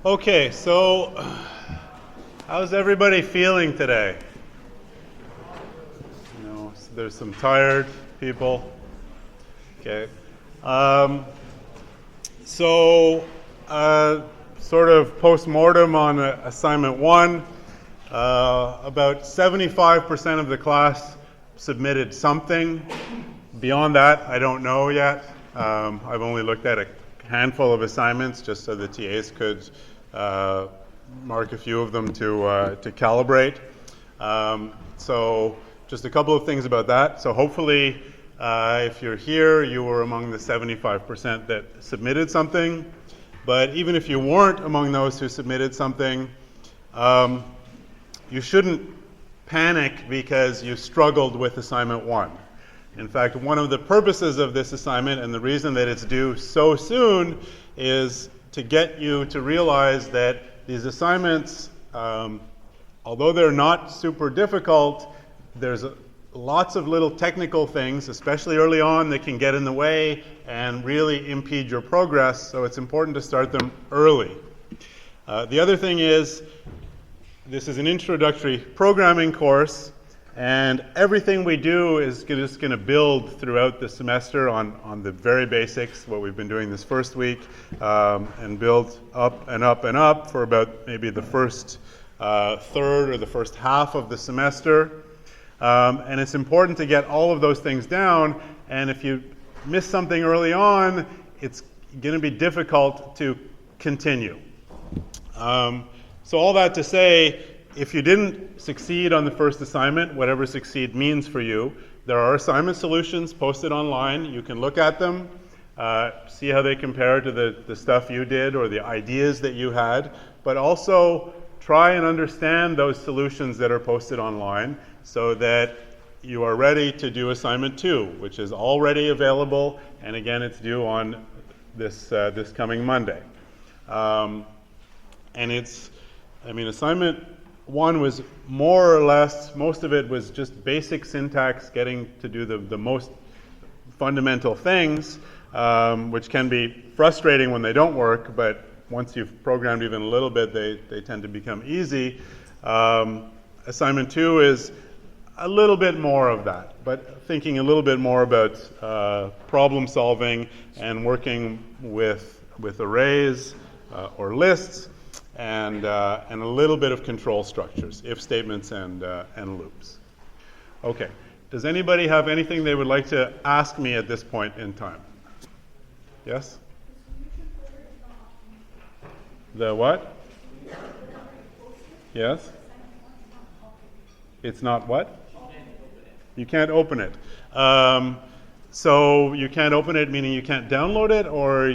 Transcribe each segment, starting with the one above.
Okay, so how's everybody feeling today? You know, so there's some tired people. Okay. Sort of post-mortem on assignment 1, about 75% of the class submitted something. Beyond that, I don't know yet. I've only looked at a handful of assignments just so the TAs could mark a few of them to calibrate. So just a couple of things about that. So hopefully, if you're here, you were among the 75% that submitted something. But even if you weren't among those who submitted something, you shouldn't panic because you struggled with assignment 1. In fact, one of the purposes of this assignment and the reason that it's due so soon is to get you to realize that these assignments, although they're not super difficult, there's lots of little technical things, especially early on, that can get in the way and really impede your progress, so it's important to start them early. The other thing is, this is an introductory programming course, and everything we do is just going to build throughout the semester on the very basics, what we've been doing this first week, and build up and up and up for about maybe the first third or the first half of the semester. And it's important to get all of those things down, and if you miss something early on, it's going to be difficult to continue. So all that to say, if you didn't succeed on the first assignment, whatever succeed means for you, there are assignment solutions posted online. You can look at them, see how they compare to the stuff you did or the ideas that you had, but also try and understand those solutions that are posted online so that you are ready to do assignment 2, which is already available, and again, it's due on this coming Monday. And assignment 1 was more or less, most of it was just basic syntax, getting to do the most fundamental things, which can be frustrating when they don't work, but once you've programmed even a little bit, they tend to become easy. Assignment 2 is a little bit more of that, but thinking a little bit more about problem solving and working with arrays or lists, and a little bit of control structures, if statements and loops. Okay, does anybody have anything they would like to ask me at this point in time? Yes? The what? Yes? It's not what? You can't open it. So you can't open it, meaning you can't download it, or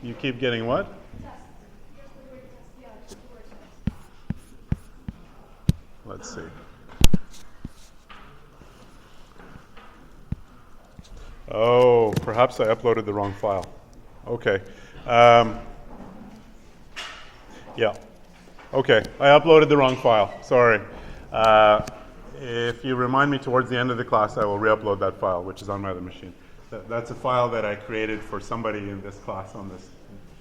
you keep getting what? Let's see. Oh, perhaps I uploaded the wrong file. Okay. Yeah. Okay, I uploaded the wrong file. Sorry. If you remind me towards the end of the class, I will re-upload that file, which is on my other machine. That's a file that I created for somebody in this class on this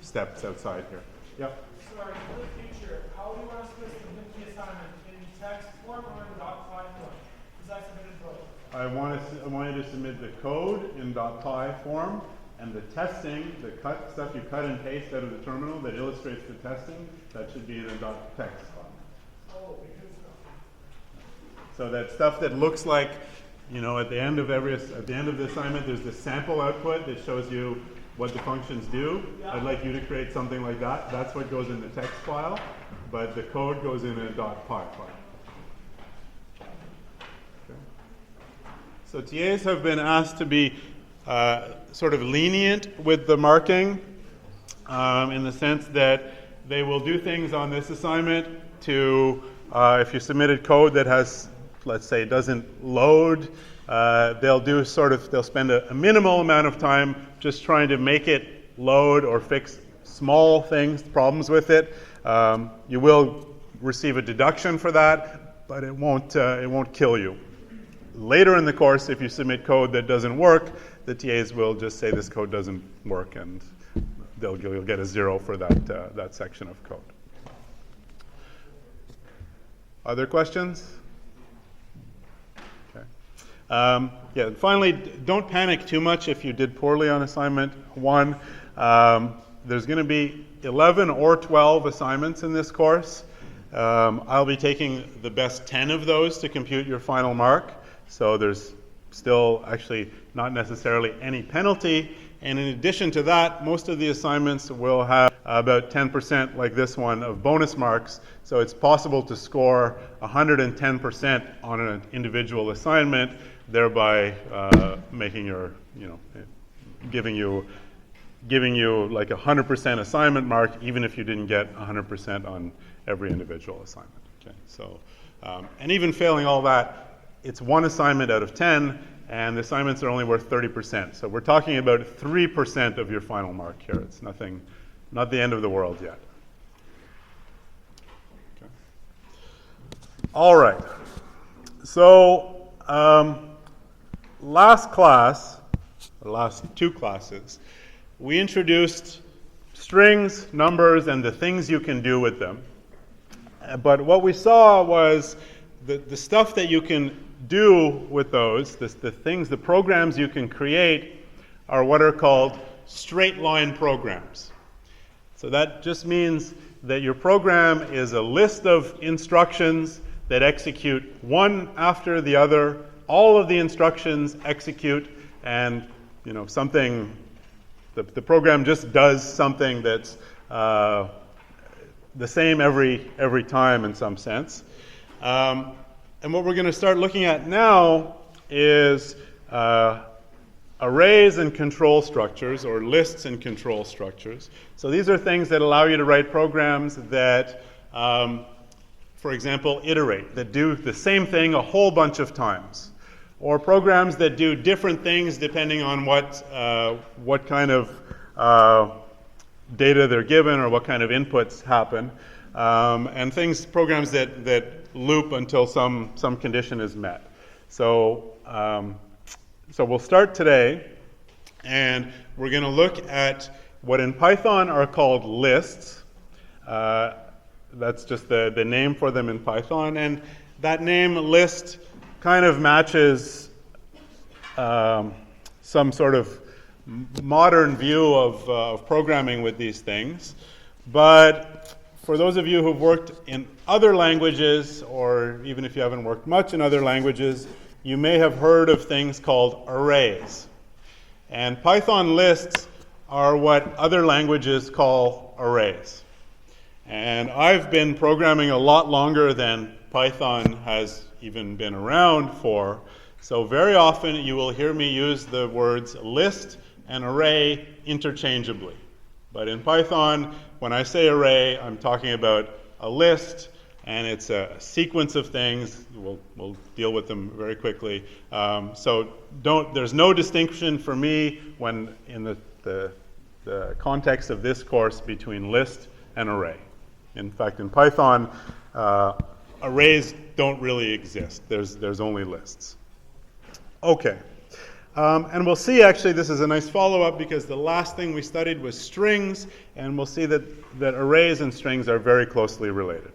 steps outside here. Yep. Sorry, for the future, how do you want us to submit the assignment? In text form or in .py form? Because I submitted both. I want you to submit the code in .py form, and the testing, the stuff you cut and paste out of the terminal that illustrates the testing, that should be in a .text file. Oh, because so that stuff that looks like, at the end of the assignment, there's this sample output that shows you what the functions do. Yeah. I'd like you to create something like that. That's what goes in the text file, but the code goes in a .py file. Okay. So TAs have been asked to be sort of lenient with the marking, in the sense that they will do things on this assignment to, if you submitted code that has, let's say, doesn't load, they'll spend a minimal amount of time just trying to make it load or fix small things, problems with it. You will receive a deduction for that, but it won't kill you. Later in the course, if you submit code that doesn't work, the TAs will just say this code doesn't work and you'll get a 0 for that section of code. Other questions? Okay. Yeah, finally, don't panic too much if you did poorly on assignment 1. There's going to be 11 or 12 assignments in this course. I'll be taking the best 10 of those to compute your final mark. So there's still actually not necessarily any penalty. And in addition to that, most of the assignments will have about 10%, like this one, of bonus marks. So it's possible to score 110% on an individual assignment, thereby making your, giving you like 100% assignment mark, even if you didn't get 100% on every individual assignment. Okay, so and even failing all that, it's one assignment out of 10, and the assignments are only worth 30%. So we're talking about 3% of your final mark here. It's nothing, not the end of the world yet. Okay. All right. So last class, or last 2 classes, we introduced strings, numbers, and the things you can do with them. But what we saw was the stuff that you can do with those, the things, the programs you can create, are what are called straight line programs. So that just means that your program is a list of instructions that execute one after the other. All of the instructions execute, and something. The program just does something that's the same every time in some sense. And what we're going to start looking at now is arrays and control structures, or lists and control structures. So these are things that allow you to write programs that, for example, iterate, that do the same thing a whole bunch of times. Or programs that do different things depending on what kind of data they're given or what kind of inputs happen. And programs that loop until some condition is met. So we'll start today, and we're going to look at what in Python are called lists. That's just the name for them in Python, and that name list kind of matches some sort of modern view of programming with these things. But for those of you who've worked in other languages, or even if you haven't worked much in other languages, you may have heard of things called arrays. And Python lists are what other languages call arrays. And I've been programming a lot longer than Python has even been around for. So very often you will hear me use the words list and array interchangeably. But in Python, when I say array, I'm talking about a list, and it's a sequence of things. We'll deal with them very quickly. So there's no distinction for me when in the context of this course between list and array. In fact, in Python, arrays don't really exist. There's only lists. Okay. And we'll see, actually, this is a nice follow-up because the last thing we studied was strings, and we'll see that arrays and strings are very closely related.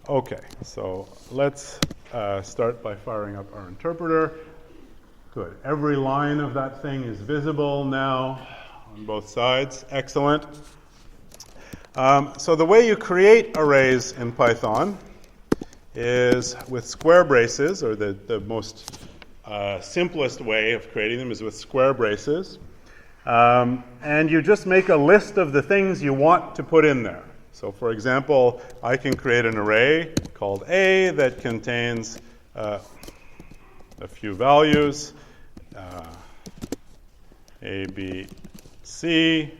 Okay, so let's start by firing up our interpreter. Good. Every line of that thing is visible now on both sides. Excellent. So the way you create arrays in Python is with square braces, or the most simplest way of creating them is with square braces. And you just make a list of the things you want to put in there. So for example, I can create an array called A that contains a few values, A, B, C,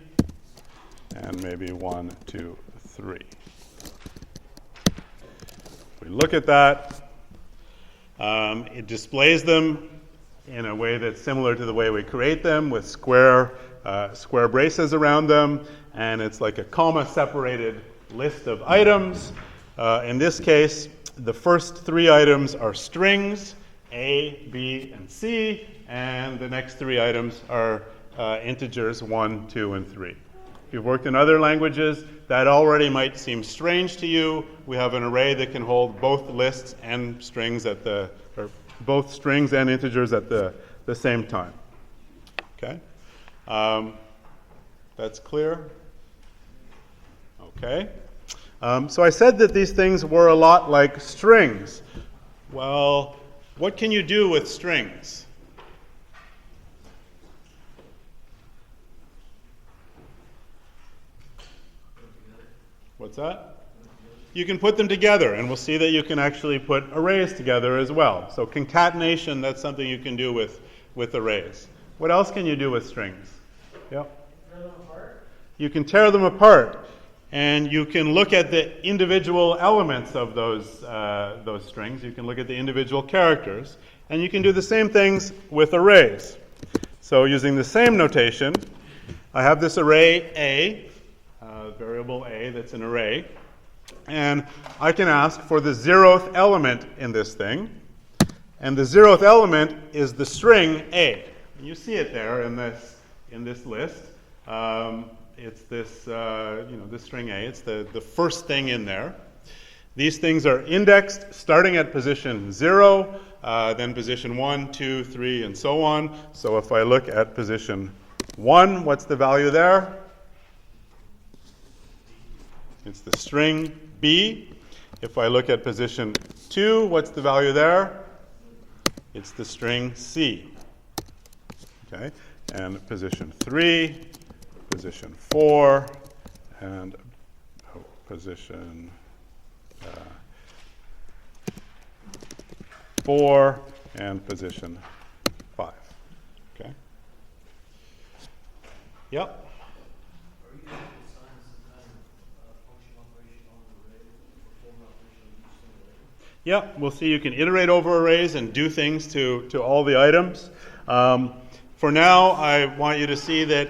and maybe 1, 2, 3. We look at that. It displays them in a way that's similar to the way we create them, with square braces around them, and it's like a comma-separated list of items. In this case, the first 3 items are strings, A, B, and C, and the next 3 items are integers 1, 2, and 3. If you've worked in other languages, that already might seem strange to you. We have an array that can hold both lists and strings or both strings and integers at the same time. Okay? That's clear? Okay. So I said that these things were a lot like strings. Well, what can you do with strings? What's that? You can put them together, and we'll see that you can actually put arrays together as well. So concatenation, that's something you can do with arrays. What else can you do with strings? Yep. Tear them apart. You can tear them apart, and you can look at the individual elements of those strings. You can look at the individual characters, and you can do the same things with arrays. So using the same notation, I have this array A, variable A that's an array, and I can ask for the 0th element in this thing, and the 0th element is the string A. You see it there in this list. It's this this string A. It's the first thing in there. These things are indexed starting at position 0, then position 1, 2, 3, and so on. So if I look at position 1, what's the value there? It's the string B. If I look at position 2, what's the value there? It's the string C. Okay, and position 3, position 4, and position 4, and position 5. Okay. Yep. Yeah, we'll see you can iterate over arrays and do things to all the items. For now, I want you to see that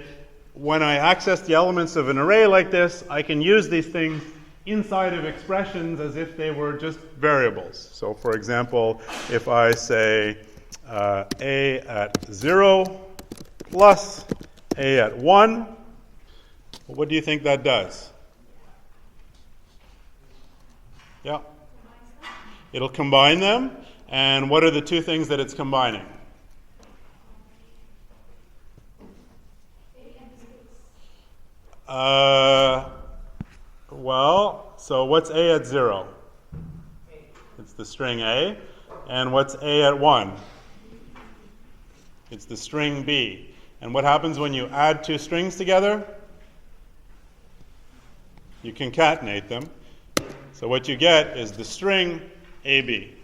when I access the elements of an array like this, I can use these things inside of expressions as if they were just variables. So for example, if I say A at 0 plus A at 1, what do you think that does? Yeah. It'll combine them, and what are the two things that it's combining? Well, so what's A at 0? It's the string A. And what's A at 1? It's the string B. And what happens when you add two strings together? You concatenate them. So what you get is the string AB.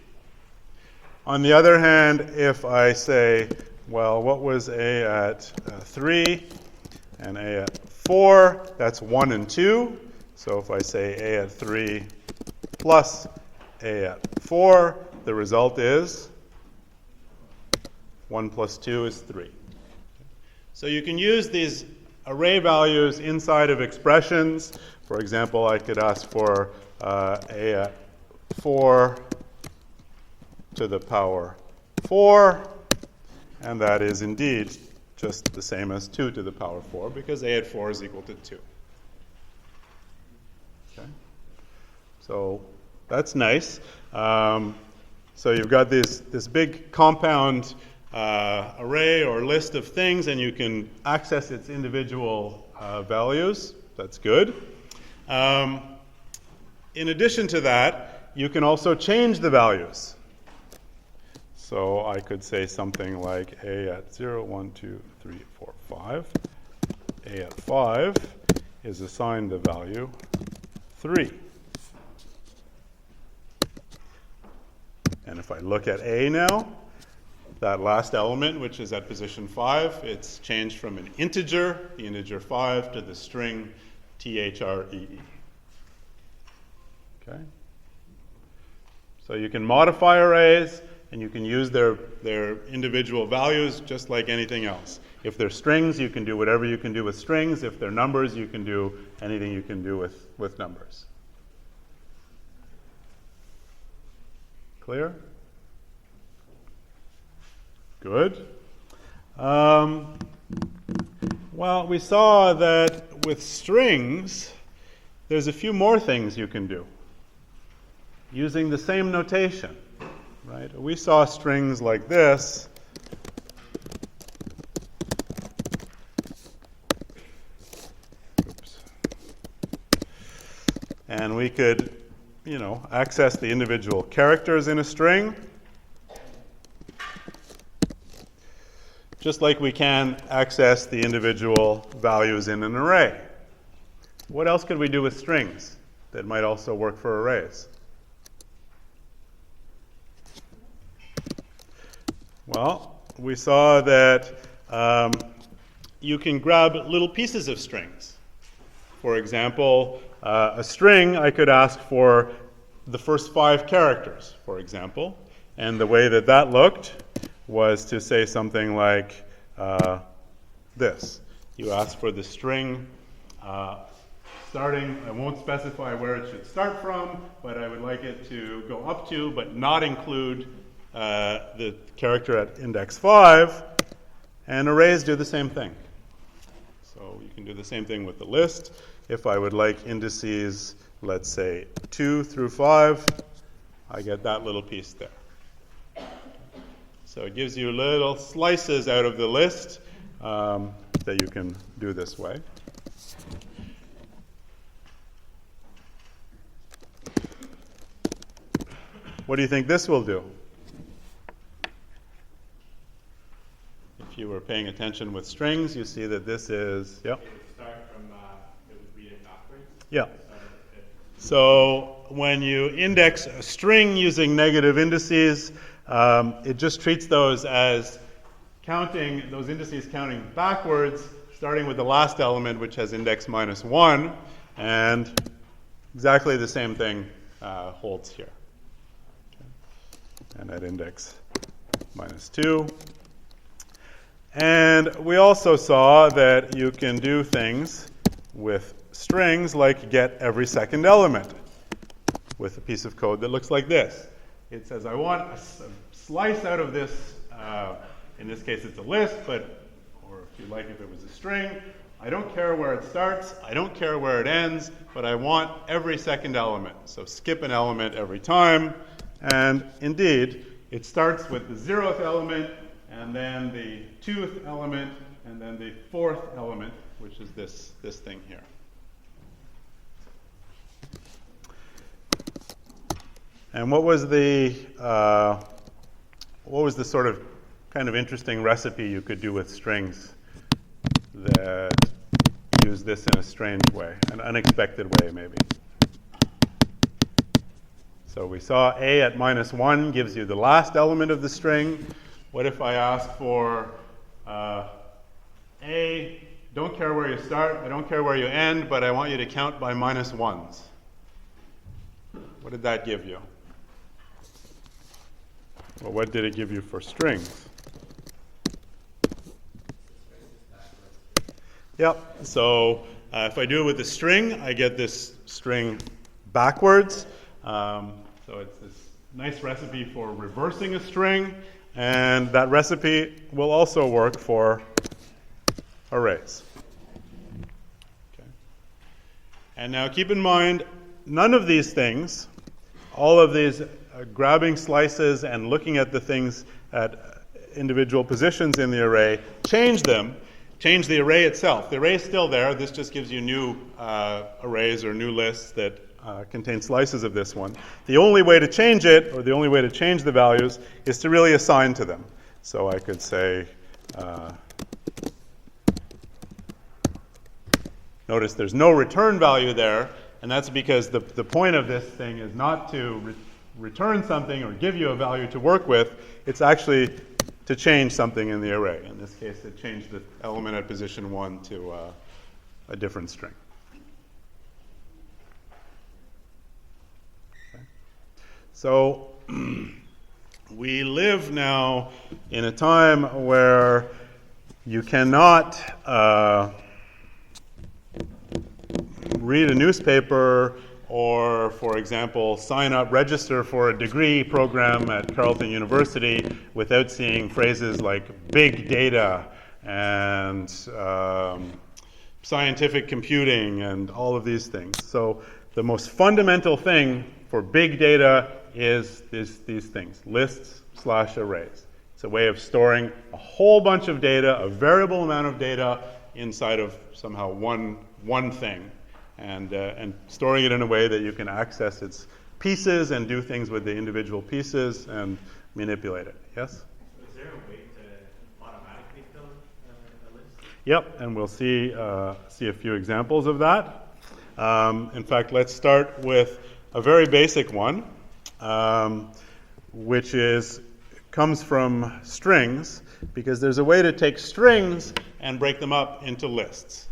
On the other hand, if I say, well, what was A at 3 and A at 4? That's 1 and 2. So if I say A at 3 plus A at 4, the result is 1 plus 2 is 3. So you can use these array values inside of expressions. For example, I could ask for A at 4 to the power 4, and that is indeed just the same as 2 to the power 4, because A at 4 is equal to 2. Okay? So that's nice. So you've got this big compound array or list of things, and you can access its individual values. That's good. In addition to that, you can also change the values. So I could say something like A at 0, 1, 2, 3, 4, 5. A at 5 is assigned the value 3. And if I look at A now, that last element, which is at position 5, it's changed from an integer, the integer 5, to the string THREE. Okay? So you can modify arrays, and you can use their individual values just like anything else. If they're strings, you can do whatever you can do with strings. If they're numbers, you can do anything you can do with numbers. Clear? Good. Well, we saw that with strings, there's a few more things you can do using the same notation, right? We saw strings like this. Oops. And we could, access the individual characters in a string, just like we can access the individual values in an array. What else could we do with strings that might also work for arrays? Well, we saw that you can grab little pieces of strings. For example, a string, I could ask for the first 5 characters, for example. And the way that that looked was to say something like this. You ask for the string starting, I won't specify where it should start from, but I would like it to go up to, but not include the character at index 5. And arrays do the same thing. So you can do the same thing with the list. If I would like indices, let's say 2 through 5, I get that little piece there. So it gives you little slices out of the list that you can do this way. What do you think this will do? If you were paying attention with strings, you see that this is, It would start from, it would read it backwards. Yeah. So when you index a string using negative indices, it just treats those as counting, those indices counting backwards, starting with the last element, which has index -1, and exactly the same thing holds here. Okay. And at index -2. And we also saw that you can do things with strings like get every second element with a piece of code that looks like this. It says, I want a slice out of this, in this case it's a list, or if you like if it was a string. I don't care where it starts, I don't care where it ends, but I want every second element. So skip an element every time. And indeed, it starts with the 0th element, and then the 2th element, and then the 4th element, which is this thing here. And what was the sort of kind of interesting recipe you could do with strings that use this in a strange way, an unexpected way maybe? So we saw a at -1 gives you the last element of the string. What if I ask for a, don't care where you start, I don't care where you end, but I want you to count by -1s? What did that give you? Well, what did it give you for strings? Yep, so if I do it with a string, I get this string backwards. So it's this nice recipe for reversing a string, and that recipe will also work for arrays. Okay. And now keep in mind, none of these things, all of these grabbing slices and looking at the things at individual positions in the array, change the array itself. The array is still there. This just gives you new arrays or new lists that contain slices of this one. The only way to change it, or the only way to change the values, is to really assign to them. So I could say, notice there's no return value there, and that's because the point of this thing is not to return something or give you a value to work with. It's actually to change something in the array. In this case, it changed the element at position 1 to a different string. Okay. So we live now in a time where you cannot read a newspaper or, for example, sign up, register for a degree program at Carleton University without seeing phrases like big data and scientific computing and all of these things. So the most fundamental thing for big data is these things, lists/arrays. It's a way of storing a whole bunch of data, a variable amount of data inside of somehow one thing, and storing it in a way that you can access its pieces and do things with the individual pieces and manipulate it. Yes? Is there a way to automatically fill a list? Yep, and we'll see a few examples of that. In fact, let's start with a very basic one, which comes from strings, because there's a way to take strings and break them up into lists,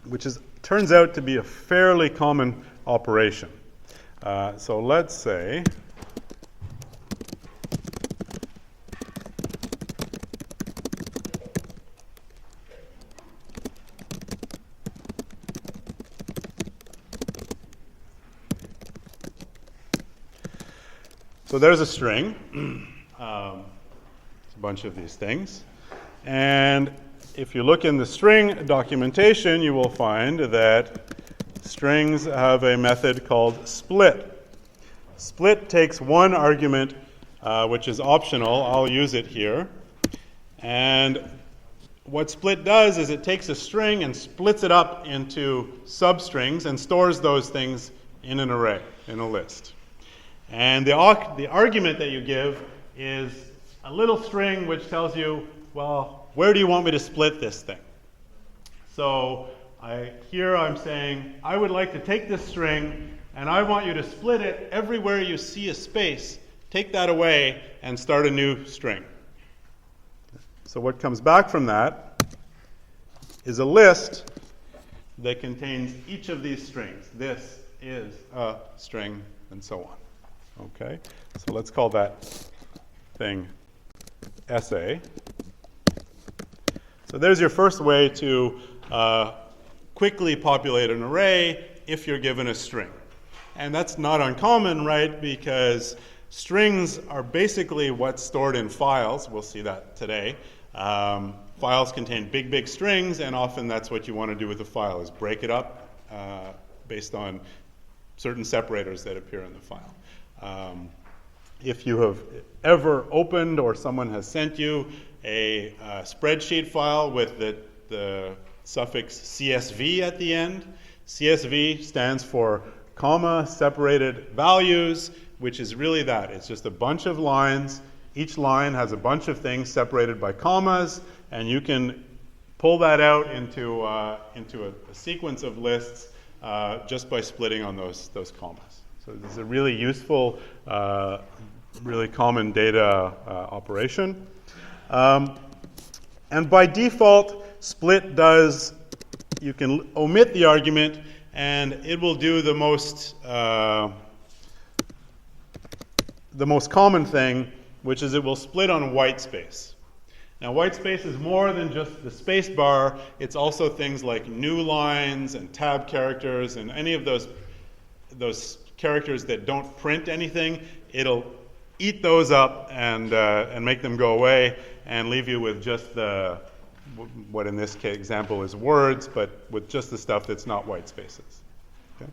which turns out to be a fairly common operation. So let's say so there's a string. It's a bunch of these things. And if you look in the string documentation, you will find that strings have a method called split. Split takes one argument, which is optional. I'll use it here. And what split does is it takes a string and splits it up into substrings and stores those things in an array, in a list. And the argument that you give is a little string which tells you, well, where do you want me to split this thing? So here I'm saying, I would like to take this string and I want you to split it everywhere you see a space. Take that away and start a new string. So what comes back from that is a list that contains each of these strings. This is a string, and so on. Okay, so let's call that thing SA. So there's your first way to quickly populate an array if you're given a string. And that's not uncommon, right? Because strings are basically what's stored in files. We'll see that today. Files contain big, big strings, and often that's what you want to do with a file, is break it up based on certain separators that appear in the file. If you have ever opened or someone has sent you a spreadsheet file with the suffix CSV at the end, CSV stands for comma separated values, which is really that. It's just a bunch of lines. Each line has a bunch of things separated by commas, and you can pull that out into a sequence of lists just by splitting on those commas. So this is a really useful, really common data operation. And by default, split you can omit the argument, and it will do the most common thing, which is it will split on white space. Now, white space is more than just the space bar. It's also things like new lines and tab characters and any of those characters that don't print anything. It'll eat those up and make them go away and leave you with just what in this case example is words, but with just the stuff that's not white spaces. Okay?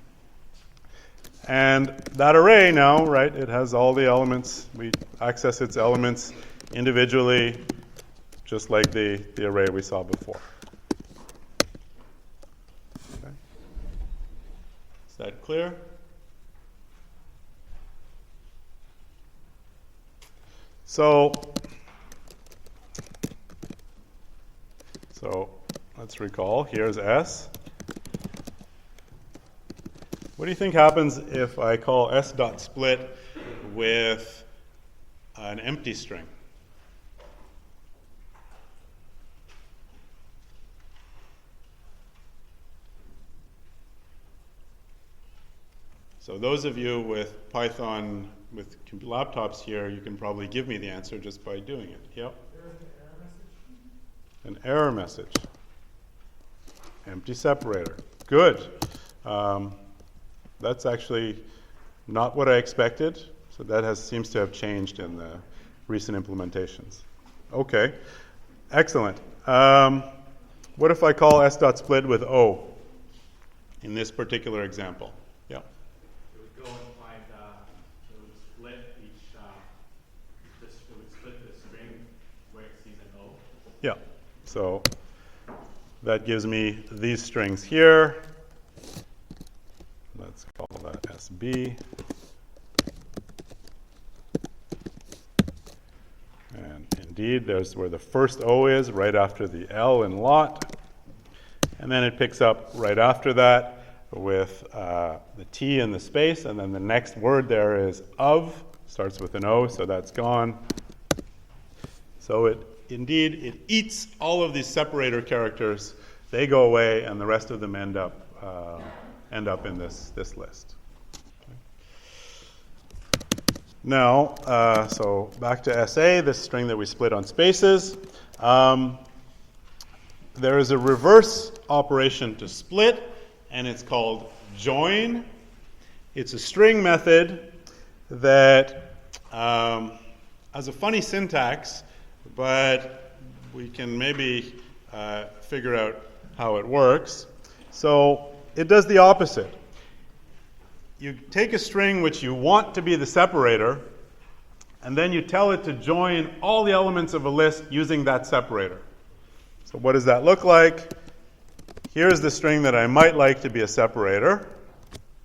And that array now, right, it has all the elements. We access its elements individually, just like the array we saw before. Okay. Is that clear? So let's recall, here's S. What do you think happens if I call s.split with an empty string? So those of you with Python, with laptops here, you can probably give me the answer just by doing it. Yep. An error message. Empty separator. Good. That's actually not what I expected. So that seems to have changed in the recent implementations. Okay. Excellent. What if I call s.split with O in this particular example? Yeah. It would go and find, it would split each, it would split the string where it sees an O. Yeah. So that gives me these strings here. Let's call that SB. And indeed, there's where the first O is, right after the L in lot. And then it picks up right after that with the T in the space, and then the next word there is of, starts with an O, so that's gone. So it eats all of these separator characters. They go away, and the rest of them end up in this list. Now, so back to SA, this string that we split on spaces. There is a reverse operation to split, and it's called join. It's a string method that has a funny syntax, but we can maybe figure out how it works. So it does the opposite. You take a string which you want to be the separator, and then you tell it to join all the elements of a list using that separator. So what does that look like? Here's the string that I might like to be a separator,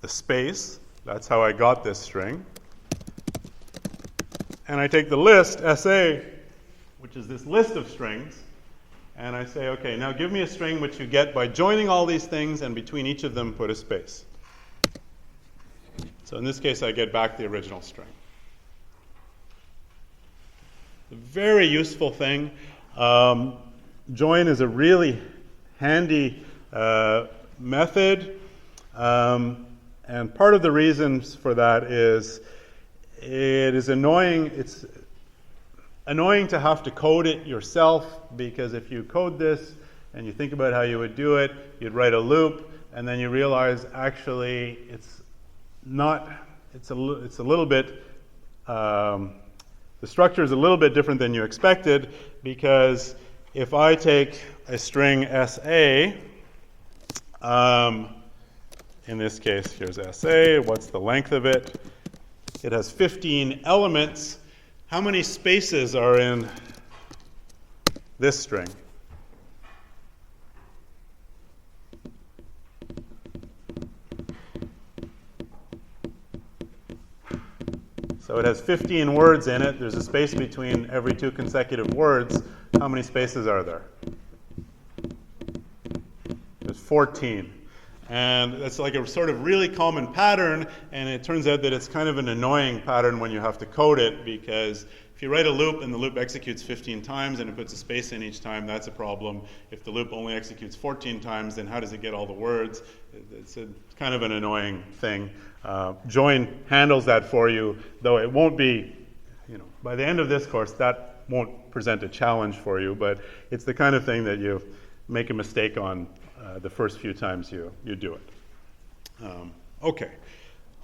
the space. That's how I got this string. And I take the list, SA, which is this list of strings, and I say, okay, now give me a string which you get by joining all these things, and between each of them put a space. So in this case, I get back the original string. A very useful thing. Join is a really handy method, and part of the reasons for that is it is annoying. It's annoying to have to code it yourself, because if you code this and you think about how you would do it, you'd write a loop, and then you realize actually it's not. It's a little bit. The structure is a little bit different than you expected, because if I take a string SA, in this case, here's SA, what's the length of it? It has 15 elements. How many spaces are in this string? So it has 15 words in it. There's a space between every two consecutive words. How many spaces are there? There's 14. And that's like a sort of really common pattern, and it turns out that it's kind of an annoying pattern when you have to code it, because if you write a loop and the loop executes 15 times and it puts a space in each time, that's a problem. If the loop only executes 14 times, then how does it get all the words? It's kind of an annoying thing. Join handles that for you, though it won't be, by the end of this course, that won't present a challenge for you, but it's the kind of thing that you make a mistake on the first few times you do it. Okay.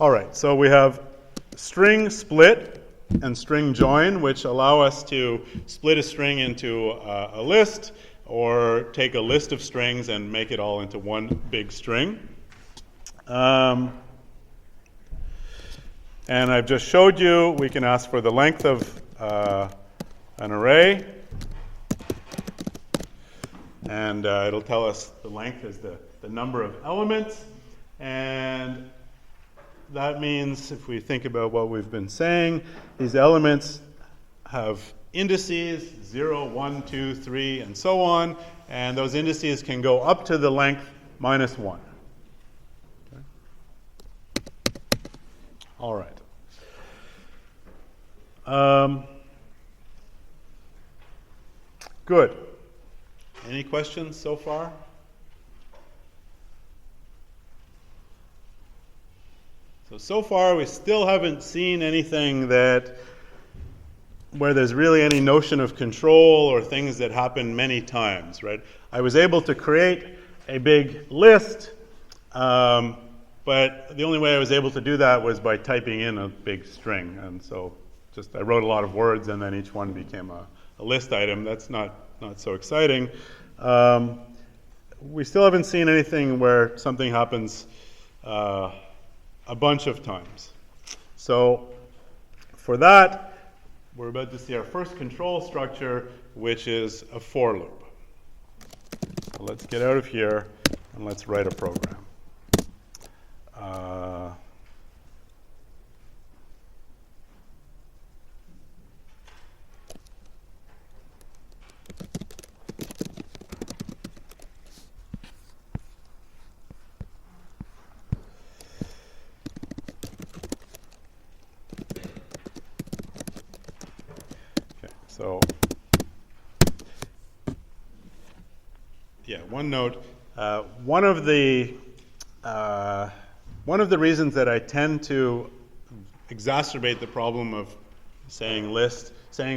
All right, so we have string split and string join, which allow us to split a string into a list, or take a list of strings and make it all into one big string. And I've just showed you we can ask for the length of an array, and it'll tell us the length is the number of elements. And that means, if we think about what we've been saying, these elements have indices, 0, 1, 2, 3, and so on, and those indices can go up to the length minus 1. Okay. All right. Good. Any questions so far? So far we still haven't seen anything where there's really any notion of control or things that happen many times, right? I was able to create a big list, but the only way I was able to do that was by typing in a big string. And so I wrote a lot of words, and then each one became a list item. That's not not so exciting. We still haven't seen anything where something happens a bunch of times. So for that, we're about to see our first control structure, which is a for loop. So let's get out of here and let's write a program. So, yeah, one note. One of the reasons that I tend to exacerbate the problem of saying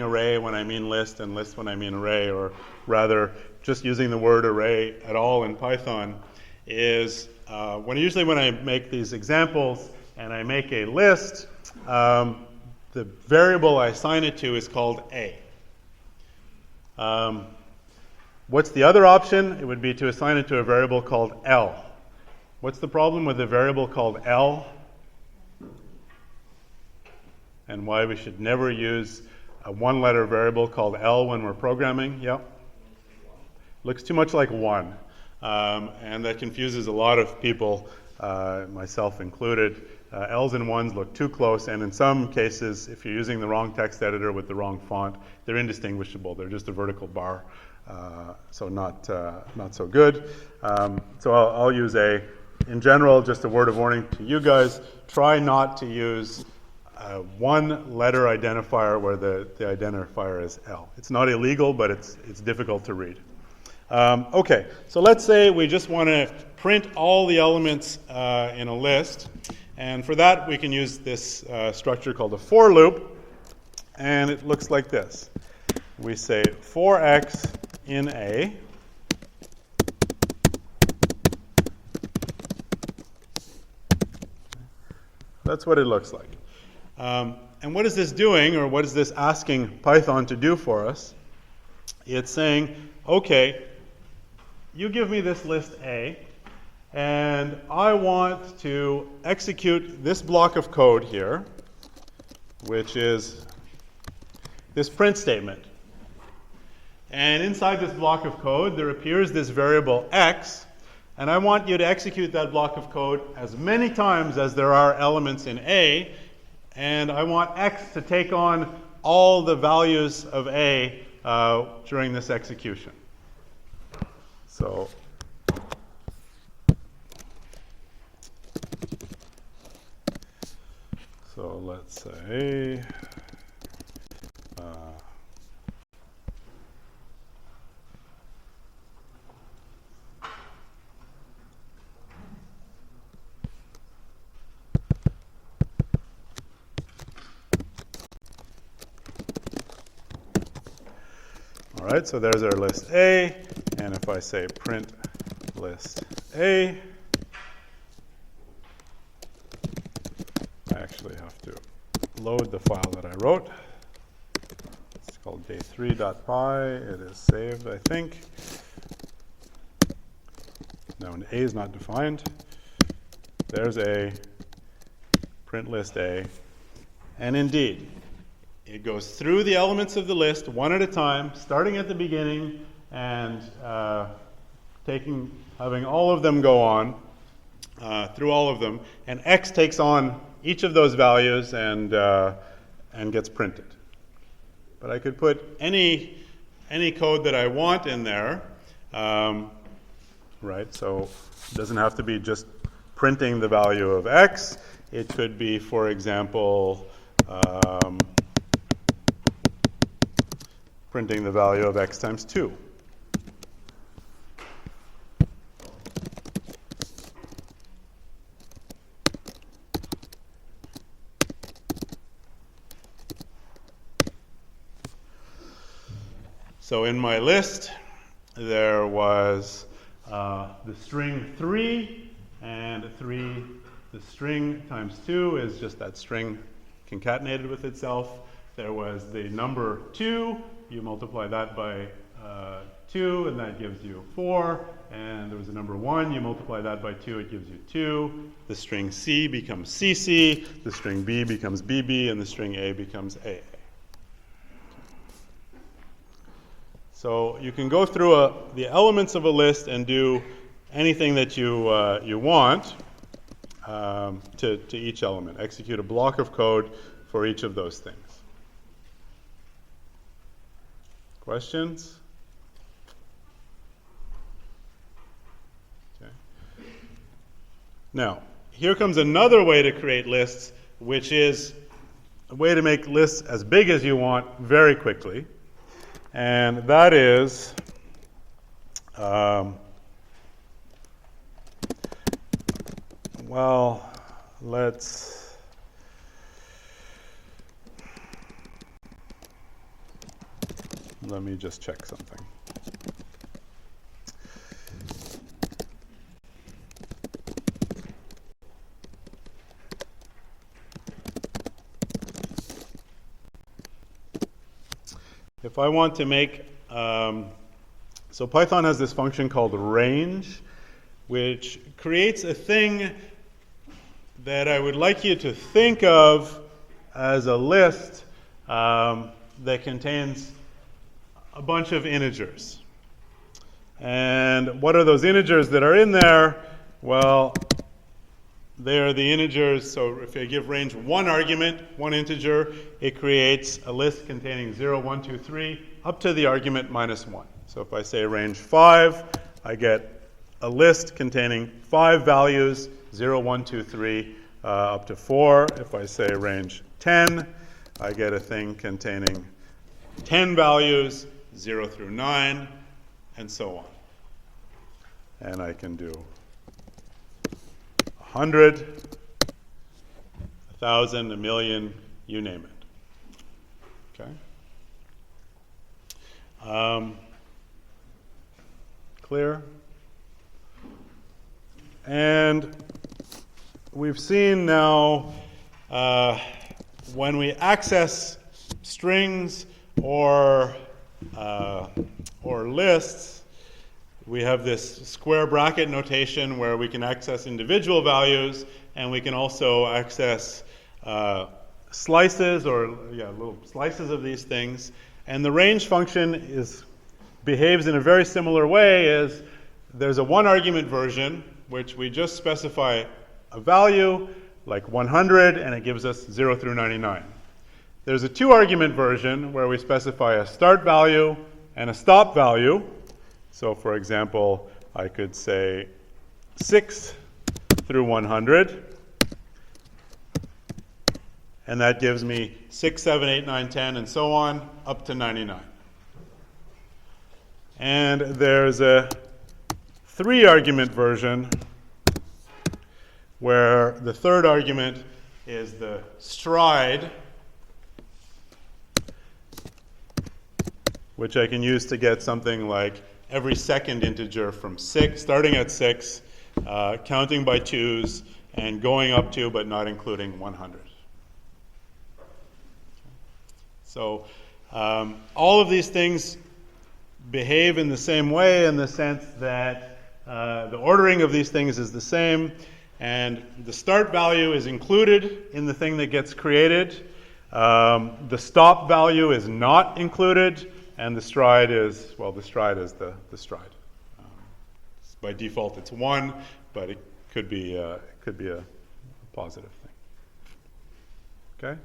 array when I mean list and list when I mean array, or rather just using the word array at all in Python, is usually when I make these examples and I make a list, the variable I assign it to is called A. What's the other option? It would be to assign it to a variable called L. What's the problem with a variable called L? And why we should never use a one-letter variable called L when we're programming? Yep. Looks too much like 1. And that confuses a lot of people, myself included. L's and 1s look too close, and in some cases, if you're using the wrong text editor with the wrong font, they're indistinguishable. They're just a vertical bar, so not so good. So I'll use A. In general, just a word of warning to you guys, try not to use one-letter identifier where the identifier is L. It's not illegal, but it's difficult to read. Okay, so let's say we just want to print all the elements in a list. And for that, we can use this structure called a for loop. And it looks like this. We say for x in A. That's what it looks like. And what is this doing, or what is this asking Python to do for us? It's saying, okay, you give me this list A, and I want to execute this block of code here, which is this print statement. And inside this block of code, there appears this variable x, and I want you to execute that block of code as many times as there are elements in A, and I want x to take on all the values of A during this execution. So let's say all right, so there's our list A, and if I say print list A, I actually have to load the file that I wrote. It's called day3.py. It is saved, I think. No, an A is not defined. There's A, print list A, and indeed, it goes through the elements of the list one at a time, starting at the beginning and having all of them go on through all of them, and x takes on each of those values and gets printed. But I could put any code that I want in there, right? So it doesn't have to be just printing the value of x. It could be, for example, printing the value of x times 2. So in my list, there was the string 3, and 3, the string times 2 is just that string concatenated with itself. There was the number 2. You multiply that by 2, and that gives you 4. And there was a number 1. You multiply that by 2, it gives you 2. The string C becomes CC. The string B becomes BB, and the string A becomes AA. So you can go through the elements of a list and do anything that you want to each element. Execute a block of code for each of those things. Questions? Okay. Now, here comes another way to create lists, which is a way to make lists as big as you want very quickly. And that is, well, let me just check something. If I want to make, so Python has this function called range, which creates a thing that I would like you to think of as a list that contains a bunch of integers. And what are those integers that are in there? Well, they are the integers. So if I give range one argument, one integer, it creates a list containing 0, 1, 2, 3, up to the argument -1. So if I say range 5, I get a list containing 5 values, 0, 1, 2, 3, up to 4. If I say range 10, I get a thing containing 10 values, 0 through 9, and so on. And I can do 100, 1,000, a million, you name it. Okay? Clear? And we've seen now when we access strings or lists, we have this square bracket notation where we can access individual values, and we can also access slices or little slices of these things. And the range function behaves in a very similar way. As there's a one argument version, which we just specify a value like 100, and it gives us 0 through 99. There's a two argument version where we specify a start value and a stop value. So for example, I could say 6 through 100, and that gives me 6, 7, 8, 9, 10, and so on, up to 99. And there's a three argument version where the third argument is the stride, which I can use to get something like every second integer from 6, starting at 6, counting by 2s, and going up to but not including 100. So all of these things behave in the same way, in the sense that the ordering of these things is the same, and the start value is included in the thing that gets created. The stop value is not included. And the stride is, well, the stride is the stride. By default, it's 1, but it could be a positive thing. Okay?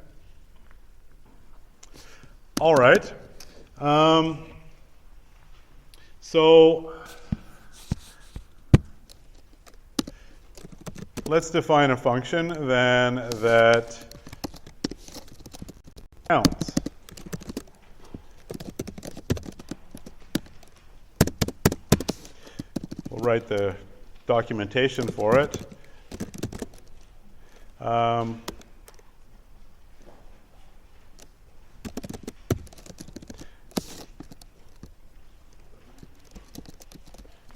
All right. So let's define a function then that counts. We'll write the documentation for it.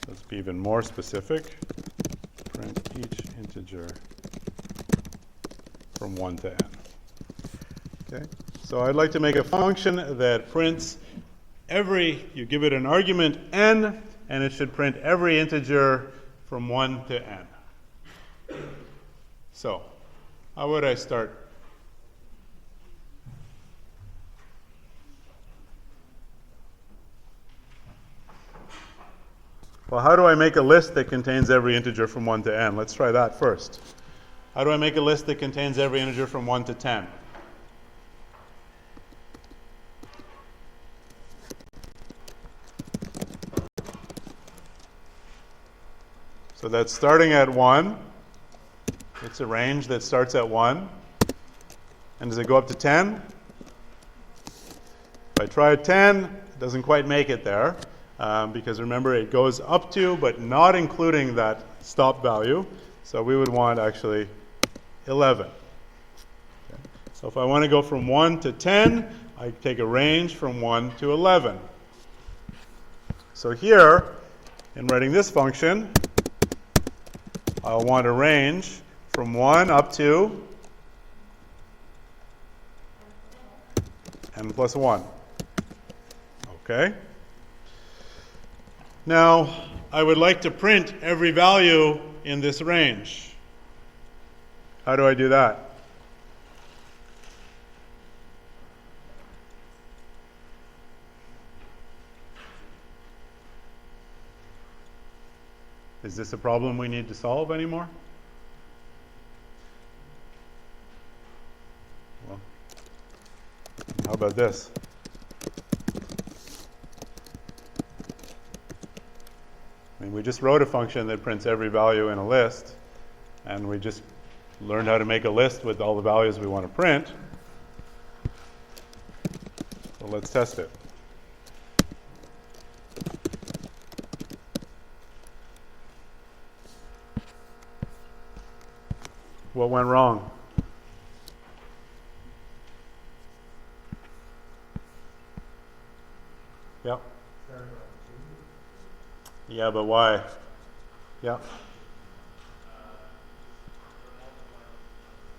Let's be even more specific. Print each integer from 1 to n. Okay? So I'd like to make a function that prints you give it an argument n, and it should print every integer from 1 to n. So, how would I start? Well, how do I make a list that contains every integer from 1 to n? Let's try that first. How do I make a list that contains every integer from 1 to 10? So that's starting at 1. It's a range that starts at 1. And does it go up to 10? If I try 10, it doesn't quite make it there. Because remember, it goes up to, but not including that stop value. So we would want actually 11. Okay. So if I want to go from 1 to 10, I take a range from 1 to 11. So here, in writing this function, I'll want a range from 1 up to n plus 1. Okay? Now, I would like to print every value in this range. How do I do that? Is this a problem we need to solve anymore? Well, how about this? I mean, we just wrote a function that prints every value in a list, and we just learned how to make a list with all the values we want to print. So let's test it. What went wrong? Yep. Yeah, but why? Yeah.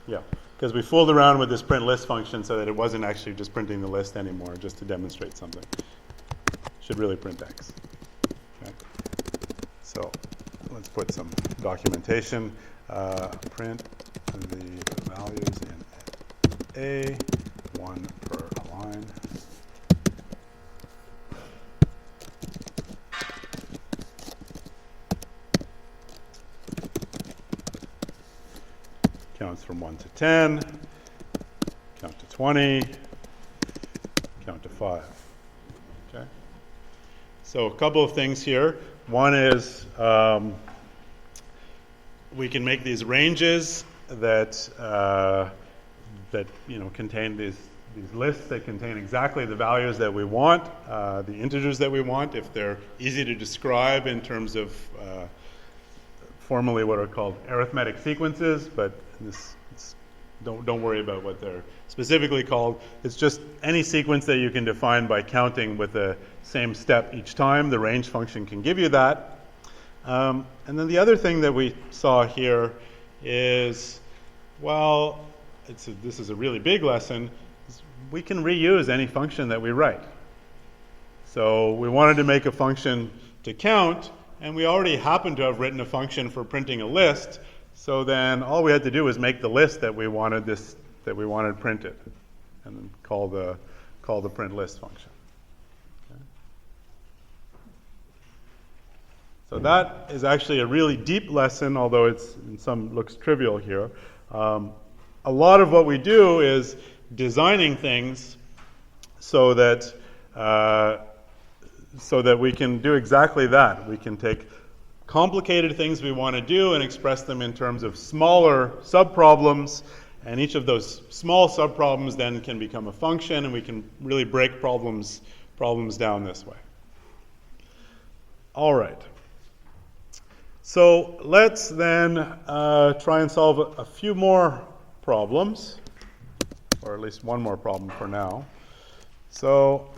Yeah, because we fooled around with this print list function so that it wasn't actually just printing the list anymore, just to demonstrate something. Should really print x. Okay. So let's put some documentation. Print the values in A, 1 per line. Counts from 1 to 10, count to 20, count to 5. Okay. So a couple of things here. One is we can make these ranges that contain these lists that contain exactly the values that we want, the integers that we want, if they're easy to describe in terms of formally what are called arithmetic sequences, but don't worry about what they're specifically called. It's just any sequence that you can define by counting with the same step each time. The range function can give you that. And then the other thing that we saw here is, well, this is a really big lesson. We can reuse any function that we write. So we wanted to make a function to count, and we already happen to have written a function for printing a list. So then all we had to do was make the list that we wanted printed, and then call the print list function. Okay. So that is actually a really deep lesson, although it's in some looks trivial here. A lot of what we do is designing things so that we can do exactly that. We can take complicated things we want to do and express them in terms of smaller subproblems, and each of those small subproblems then can become a function, and we can really break problems down this way. All right. So let's then try and solve a few more problems, or at least one more problem for now. So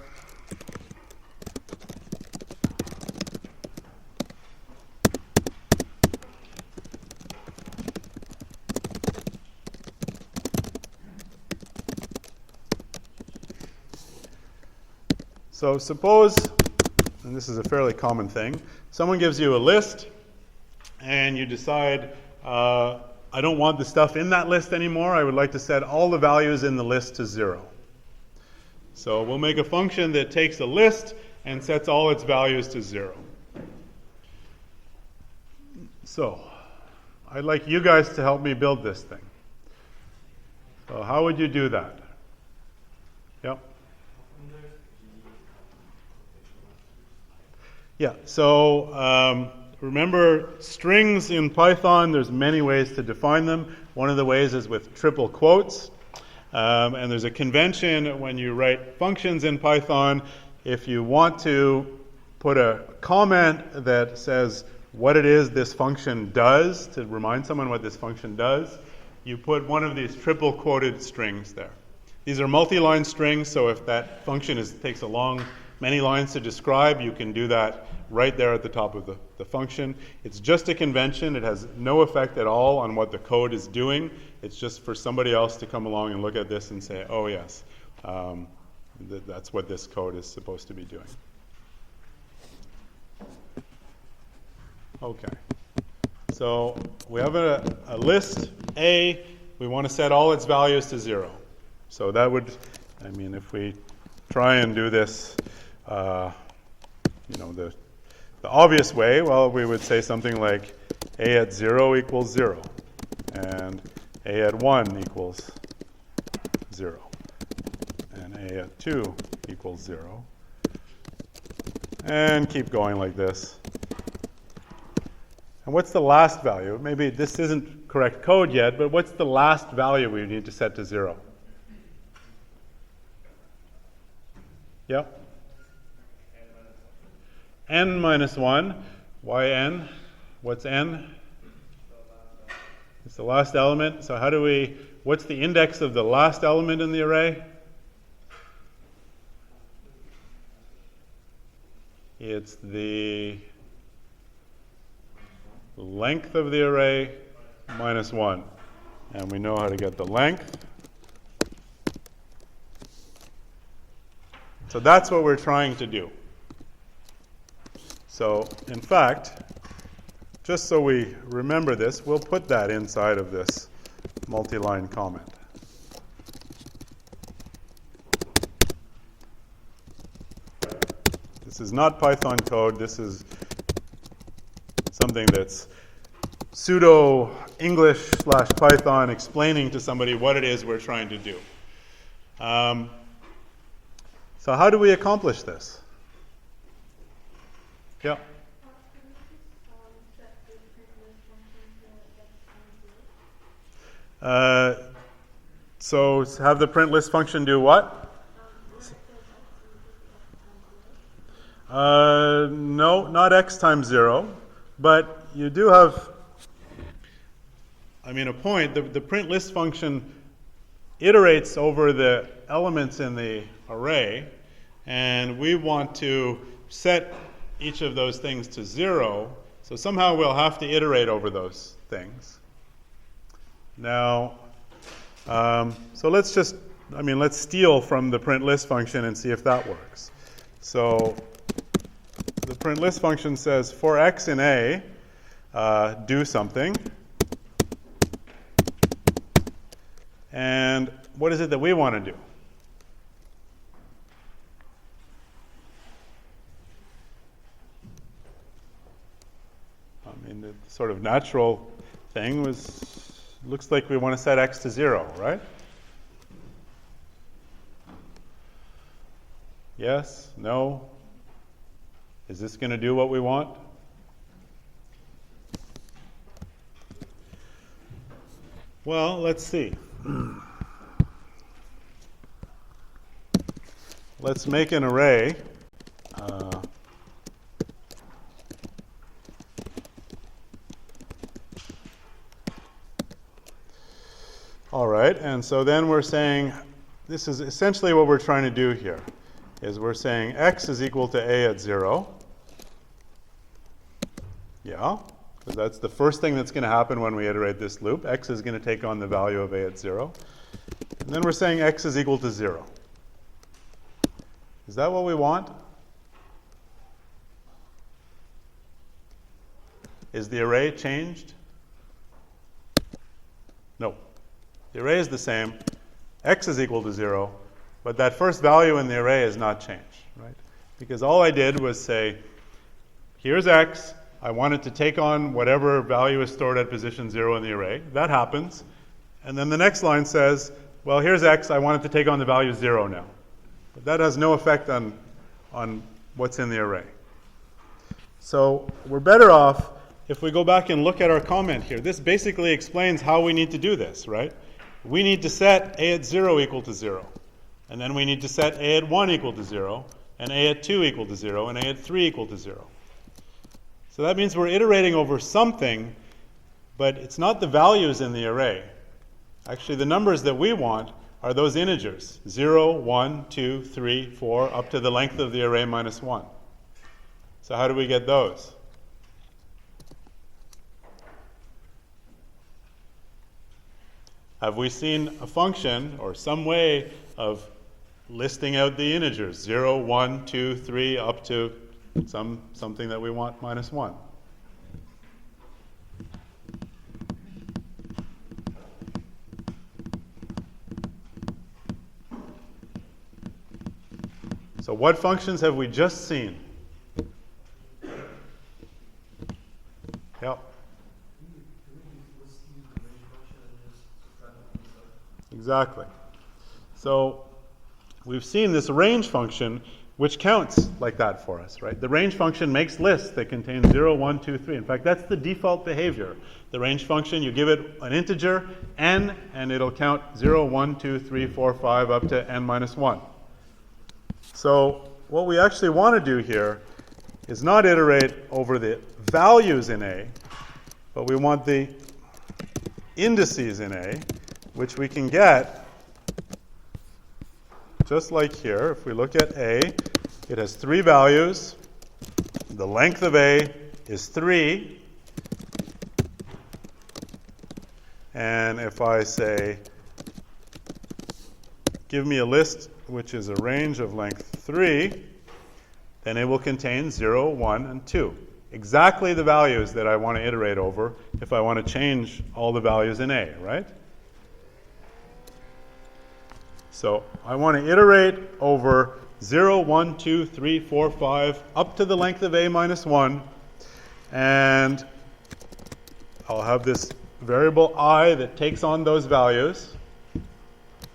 So suppose, and this is a fairly common thing, someone gives you a list and you decide, I don't want the stuff in that list anymore. I would like to set all the values in the list to 0. So we'll make a function that takes a list and sets all its values to 0. So I'd like you guys to help me build this thing. So how would you do that? Yep. Yeah, so remember strings in Python, there's many ways to define them. One of the ways is with triple quotes. And there's a convention when you write functions in Python, if you want to put a comment that says what it is this function does, to remind someone what this function does, you put one of these triple quoted strings there. These are multi-line strings, so if that function takes many lines to describe, you can do that right there at the top of the function. It's just a convention. It has no effect at all on what the code is doing. It's just for somebody else to come along and look at this and say, oh yes, that's what this code is supposed to be doing. Okay. So we have a list A. We want to set all its values to 0. So that would, if we try and do this, the obvious way, well, we would say something like A at 0 equals 0, and A at 1 equals 0, and A at 2 equals 0, and keep going like this. And what's the last value? Maybe this isn't correct code yet, but what's the last value we need to set to 0? Yep. N minus 1. Why n? What's n? It's the last element. So what's the index of the last element in the array? It's the length of the array minus 1. And we know how to get the length. So that's what we're trying to do. So, in fact, just so we remember this, we'll put that inside of this multi-line comment. This is not Python code. This is something that's pseudo-English/Python explaining to somebody what it is we're trying to do. So how do we accomplish this? Yeah. So have the print list function do what? No, not x times 0, but you do have, a point. The print list function iterates over the elements in the array, and we want to set each of those things to 0, so somehow we'll have to iterate over those things. Now, so let's steal from the print list function and see if that works. So the print list function says for x in A, do something. And what is it that we want to do? The sort of natural thing looks like we want to set x to 0, right? Yes? No? Is this going to do what we want? Well, let's see. Let's make an array. All right, and so then we're saying, this is essentially what we're trying to do here, is we're saying x is equal to A at 0. Yeah, because that's the first thing that's going to happen when we iterate this loop. X is going to take on the value of A at 0. And then we're saying x is equal to 0. Is that what we want? Is the array changed? No. The array is the same. X is equal to 0, but that first value in the array is not changed, right? Because all I did was say, here's X. I want it to take on whatever value is stored at position 0 in the array. That happens. And then the next line says, well, here's X. I want it to take on the value 0 now. But that has no effect on what's in the array. So we're better off if we go back and look at our comment here. This basically explains how we need to do this, right? We need to set a at 0 equal to 0. And then we need to set a at 1 equal to 0, and a at 2 equal to 0, and a at 3 equal to 0. So that means we're iterating over something, but it's not the values in the array. Actually, the numbers that we want are those integers, 0, 1, 2, 3, 4, up to the length of the array minus 1. So how do we get those? Have we seen a function or some way of listing out the integers, 0, 1, 2, 3, up to something that we want minus 1? So what functions have we just seen? Yep. Exactly. So we've seen this range function which counts like that for us, right? The range function makes lists that contain 0, 1, 2, 3. In fact, that's the default behavior. The range function, you give it an integer, n, and it'll count 0, 1, 2, 3, 4, 5, up to n minus 1. So what we actually want to do here is not iterate over the values in A, but we want the indices in A, which we can get just like here. If we look at A, it has 3 values. The length of A is 3. And if I say, give me a list which is a range of length 3, then it will contain 0, 1, and 2. Exactly the values that I want to iterate over if I want to change all the values in A, right? So I want to iterate over 0, 1, 2, 3, 4, 5, up to the length of A minus 1. And I'll have this variable I that takes on those values.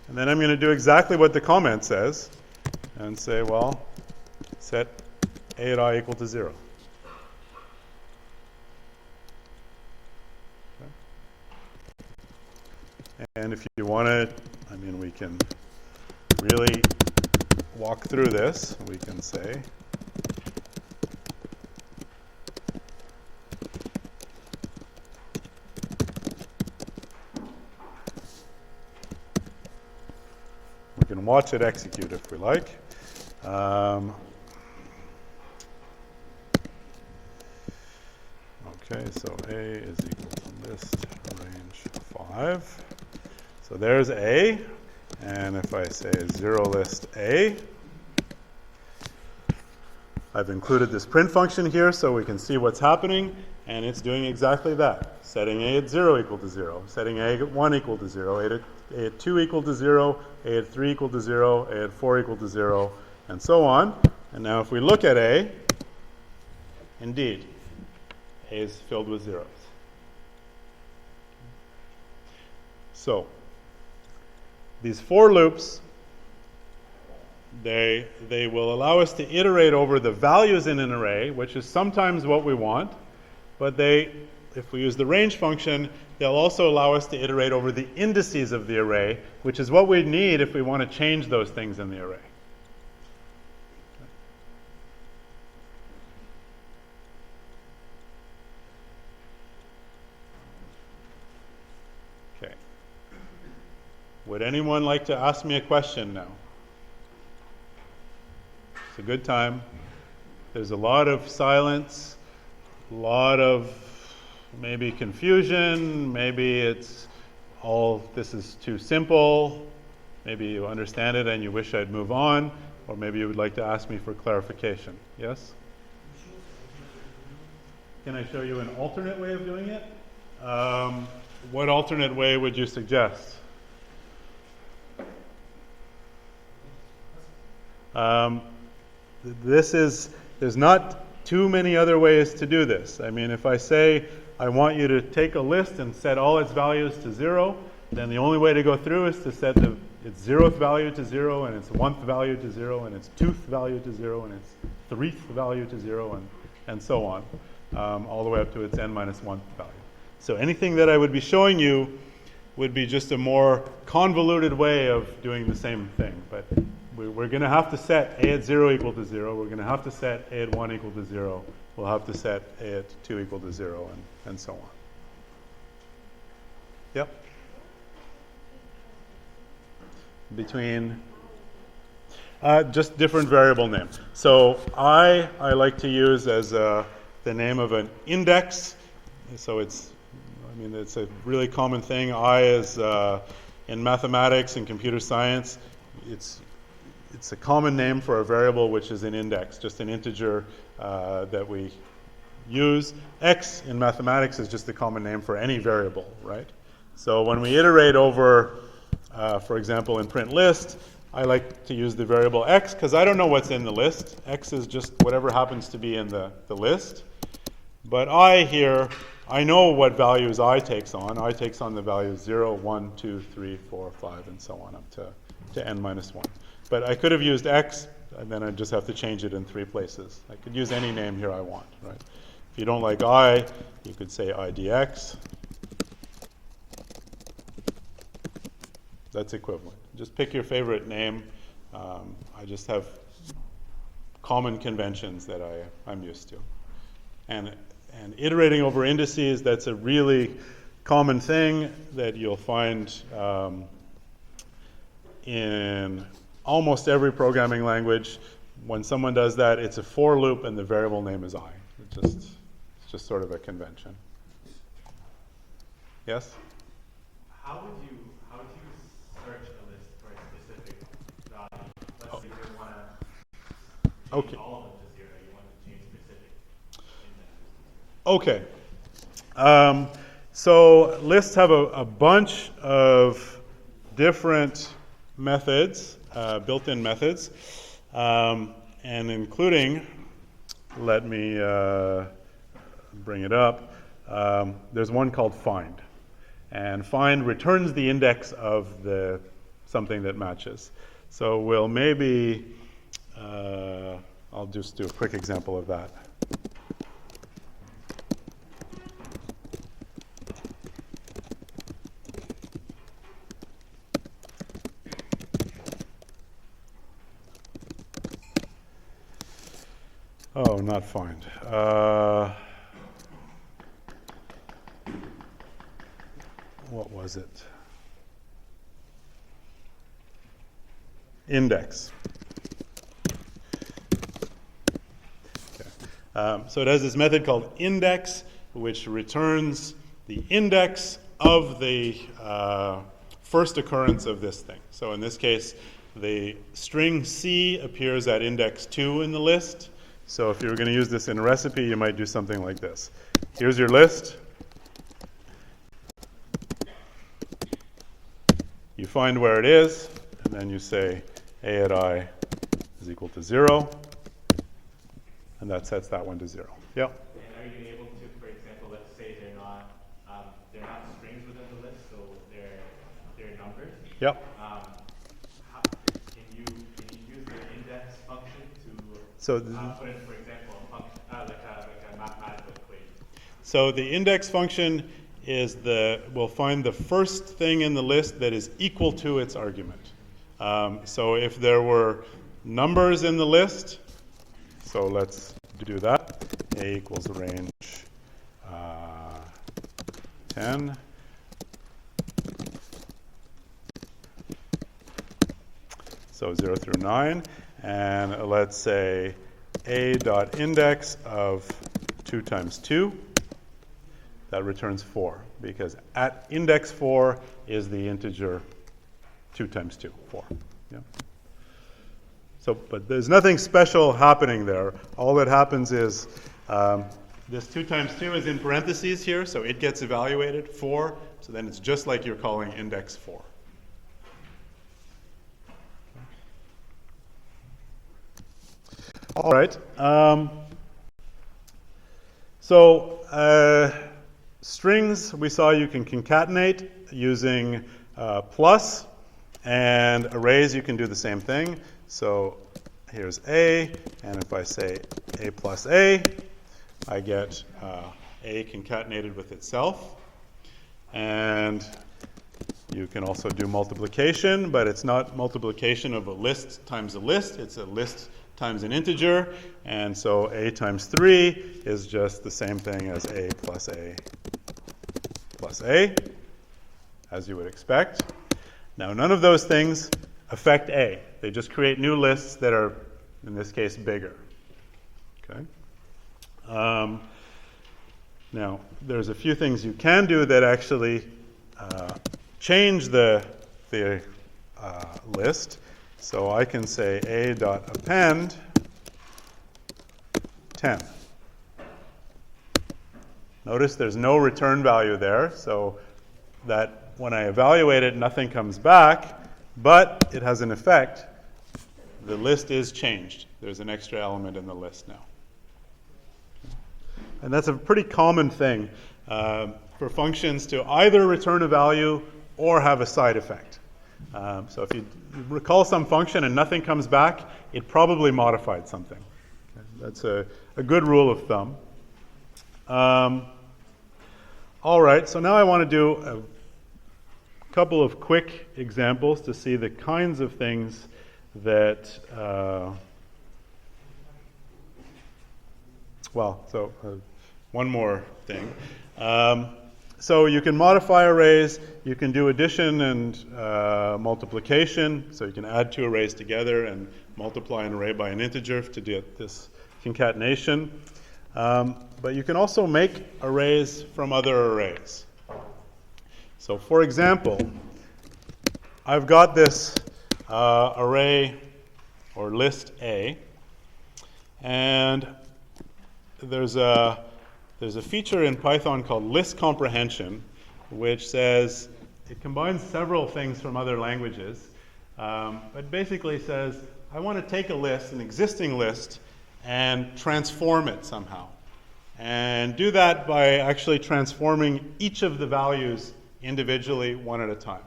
And then I'm going to do exactly what the comment says and say, well, set A at I equal to 0. Okay. And if you want to, we can really walk through this. We can say we can watch it execute if we like. Okay, so A is equal to list range 5. So there's A. And if I say 0 list A, I've included this print function here so we can see what's happening, and it's doing exactly that. Setting A at 0 equal to 0, setting A at 1 equal to 0, A at 2 equal to 0, A at 3 equal to 0, A at 4 equal to 0, and so on. And now if we look at A, indeed, A is filled with zeros. So these for loops, they will allow us to iterate over the values in an array, which is sometimes what we want, but if we use the range function, they'll also allow us to iterate over the indices of the array, which is what we need if we want to change those things in the array. Okay. Would anyone like to ask me a question now? It's a good time. There's a lot of silence, a lot of maybe confusion, maybe it's all, this is too simple, maybe you understand it and you wish I'd move on. Or maybe you would like to ask me for clarification. Yes? Can I show you an alternate way of doing it? What alternate way would you suggest? There's not too many other ways to do this. I mean, if I say I want you to take a list and set all its values to 0, then the only way to go through is to set its 0th value to 0, and its 1th value to 0, and its 2th value to 0, and its 3rd value to 0, and so on, all the way up to its n minus 1th value. So anything that I would be showing you would be just a more convoluted way of doing the same thing. But we're going to have to set a at 0 equal to 0. We're going to have to set a at 1 equal to 0. We'll have to set a at 2 equal to 0, and so on. Yep. Between just different variable names. So I like to use as the name of an index. So it's a really common thing. I is in mathematics and computer science. It's a common name for a variable which is an index, just an integer that we use. X in mathematics is just a common name for any variable, right? So when we iterate over, for example, in print list, I like to use the variable x because I don't know what's in the list. X is just whatever happens to be in the list. But I here, I know what values I takes on. I takes on the values 0, 1, 2, 3, 4, 5, and so on up to n minus 1. But I could have used x, and then I just have to change it in 3 places. I could use any name here I want, right? If you don't like I, you could say I dx. That's equivalent. Just pick your favorite name. I just have common conventions that I'm used to. And iterating over indices, that's a really common thing that you'll find in almost every programming language. When someone does that, it's a for loop and the variable name is I. It's just sort of a convention. Yes? How would you search a list for a specific value? Let's say you want to change all of them to 0. You want to change specific indexes. Okay. So lists have a bunch of different methods, built-in methods, and including, let me bring it up, there's one called find. And find returns the index of something that matches. So we'll maybe, I'll just do a quick example of that. Oh, not find. What was it? Index. Okay. So it has this method called index, which returns the index of the first occurrence of this thing. So in this case, the string C appears at index 2 in the list. So if you were going to use this in a recipe, you might do something like this. Here's your list. You find where it is, and then you say a at I is equal to 0, and that sets that one to 0. Yeah? And are you able to, for example, let's say they're not strings within the list, so they're numbers? Yep. Can you use the index function to So put in, for example, a function, like a mathematical equation? So the index function is we'll find the first thing in the list that is equal to its argument. So if there were numbers in the list, so let's do that. A equals range 10. So 0 through 9. And let's say a dot index of 2 times 2. That returns 4, because at index 4 is the integer 2 times 2, 4. Yeah. But there's nothing special happening there. All that happens is this 2 times 2 is in parentheses here, so it gets evaluated, 4. So then it's just like you're calling index 4. All right. Strings, we saw you can concatenate using plus, and arrays you can do the same thing. So here's A, and if I say A plus A, I get A concatenated with itself. And you can also do multiplication, but it's not multiplication of a list times a list. It's a list times an integer. And so A times 3 is just the same thing as A plus A plus A, as you would expect. Now, none of those things affect A. They just create new lists that are, in this case, bigger. Okay. Now, there's a few things you can do that actually change the list. So I can say a.append 10. Notice there's no return value there, so that when I evaluate it, nothing comes back, but it has an effect. The list is changed. There's an extra element in the list now. And that's a pretty common thing for functions to either return a value or have a side effect. So if you recall some function and nothing comes back, it probably modified something. Okay? That's a good rule of thumb. All right, so now I want to do a couple of quick examples to see the kinds of things that, one more thing. So you can modify arrays, you can do addition and multiplication, so you can add 2 arrays together and multiply an array by an integer to get this concatenation. But you can also make arrays from other arrays. So for example, I've got this array or list A, and there's a feature in Python called list comprehension, which says it combines several things from other languages, but basically says I want to take a list, an existing list, and transform it somehow. And do that by actually transforming each of the values individually, one at a time.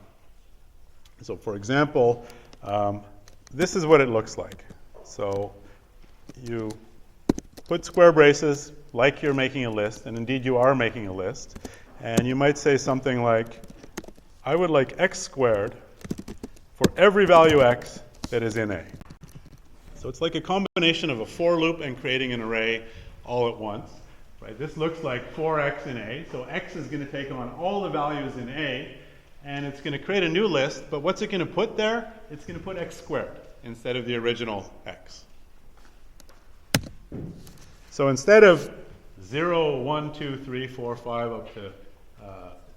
So for example, this is what it looks like. So you put square braces like you're making a list, and indeed you are making a list. And you might say something like, I would like x squared for every value x that is in A. So it's like a combination of a for loop and creating an array all at once. Right? This looks like 4x in A, so x is going to take on all the values in A, and it's going to create a new list, but what's it going to put there? It's going to put x squared instead of the original x. So instead of 0, 1, 2, 3, 4, 5 up to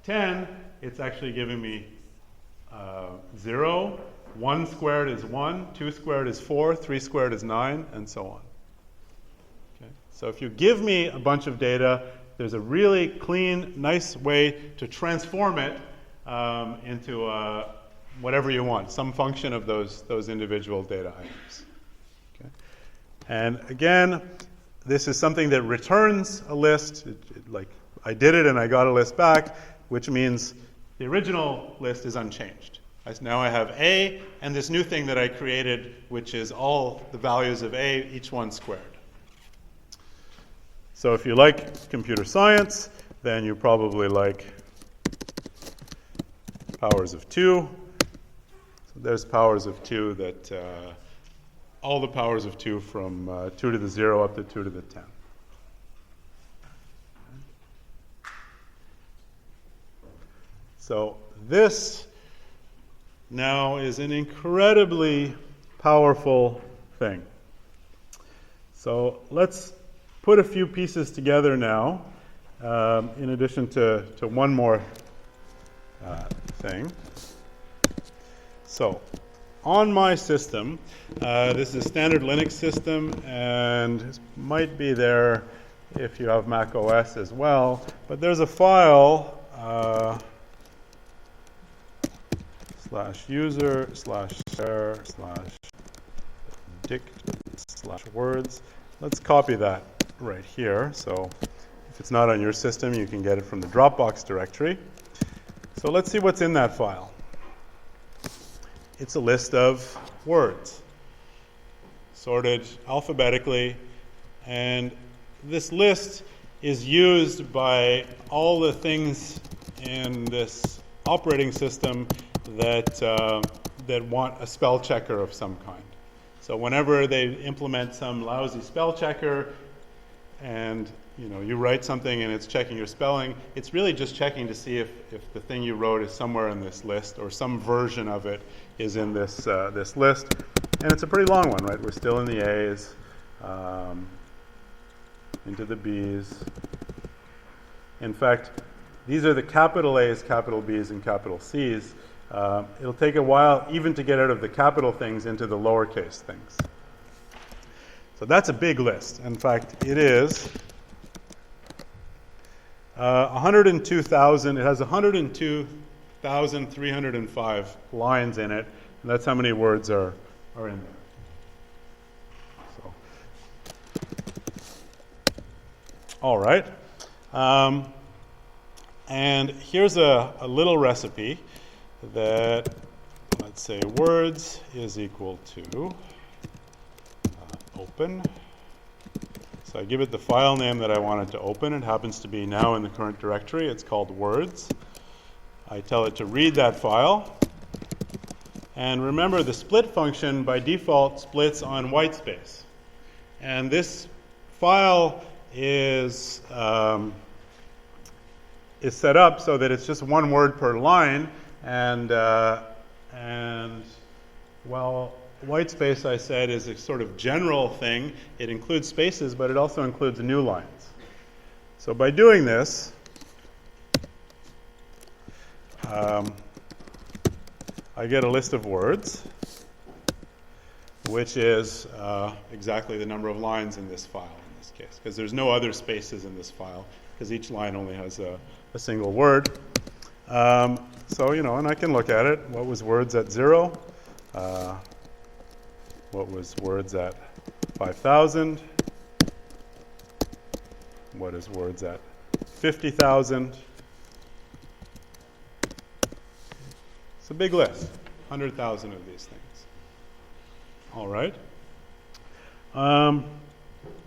10, it's actually giving me 0, 1 squared is 1, 2 squared is 4, 3 squared is 9, and so on. Okay. So if you give me a bunch of data, there's a really clean, nice way to transform it into whatever you want, some function of those individual data items. Okay. And again, this is something that returns a list. Like I did it and I got a list back, which means the original list is unchanged. Now I have A and this new thing that I created, which is all the values of A, each one squared. So if you like computer science, then you probably like powers of 2. So there's powers of 2 that all the powers of 2 from 2 to the 0 up to 2 to the 10. So this now is an incredibly powerful thing. So let's put a few pieces together now, in addition to one more thing. So on my system, this is a standard Linux system, and it might be there if you have Mac OS as well, but there's a file /user/share/dict/words. Let's copy that right here. So if it's not on your system, you can get it from the Dropbox directory. So let's see what's in that file. It's a list of words sorted alphabetically, and this list is used by all the things in this operating system that want a spell checker of some kind. So whenever they implement some lousy spell checker, and you write something and it's checking your spelling, it's really just checking to see if the thing you wrote is somewhere in this list, or some version of it is in this this list. And it's a pretty long one, right? We're still in the A's, into the B's. In fact, these are the capital A's, capital B's, and capital C's. It'll take a while even to get out of the capital things into the lowercase things. So that's a big list. In fact, it is 102,000. It has 102,305 lines in it, and that's how many words are in there. So, all right. And here's a little recipe that, let's say, words is equal to open. So I give it the file name that I want it to open. It happens to be now in the current directory. It's called words. I tell it to read that file. And remember, the split function by default splits on white space. And this file is set up so that it's just one word per line. And well, white space, I said, is a sort of general thing. It includes spaces, but it also includes new lines. So by doing this, I get a list of words, which is exactly the number of lines in this file in this case, because there's no other spaces in this file, because each line only has a single word. So, and I can look at it. What was words at 0? What was words at 5,000? What is words at 50,000? It's a big list, 100,000 of these things. All right. So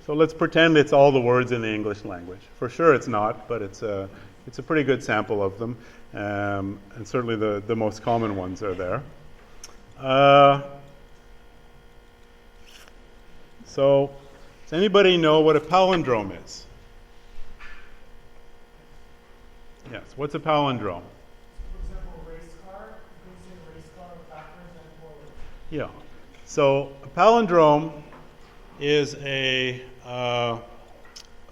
let's pretend it's all the words in the English language. For sure it's not, but it's a pretty good sample of them, and certainly the most common ones are there. So, does anybody know what a palindrome is? Yes, what's a palindrome? For example, race car, you can say race car backwards and forward. Yeah. So a palindrome is a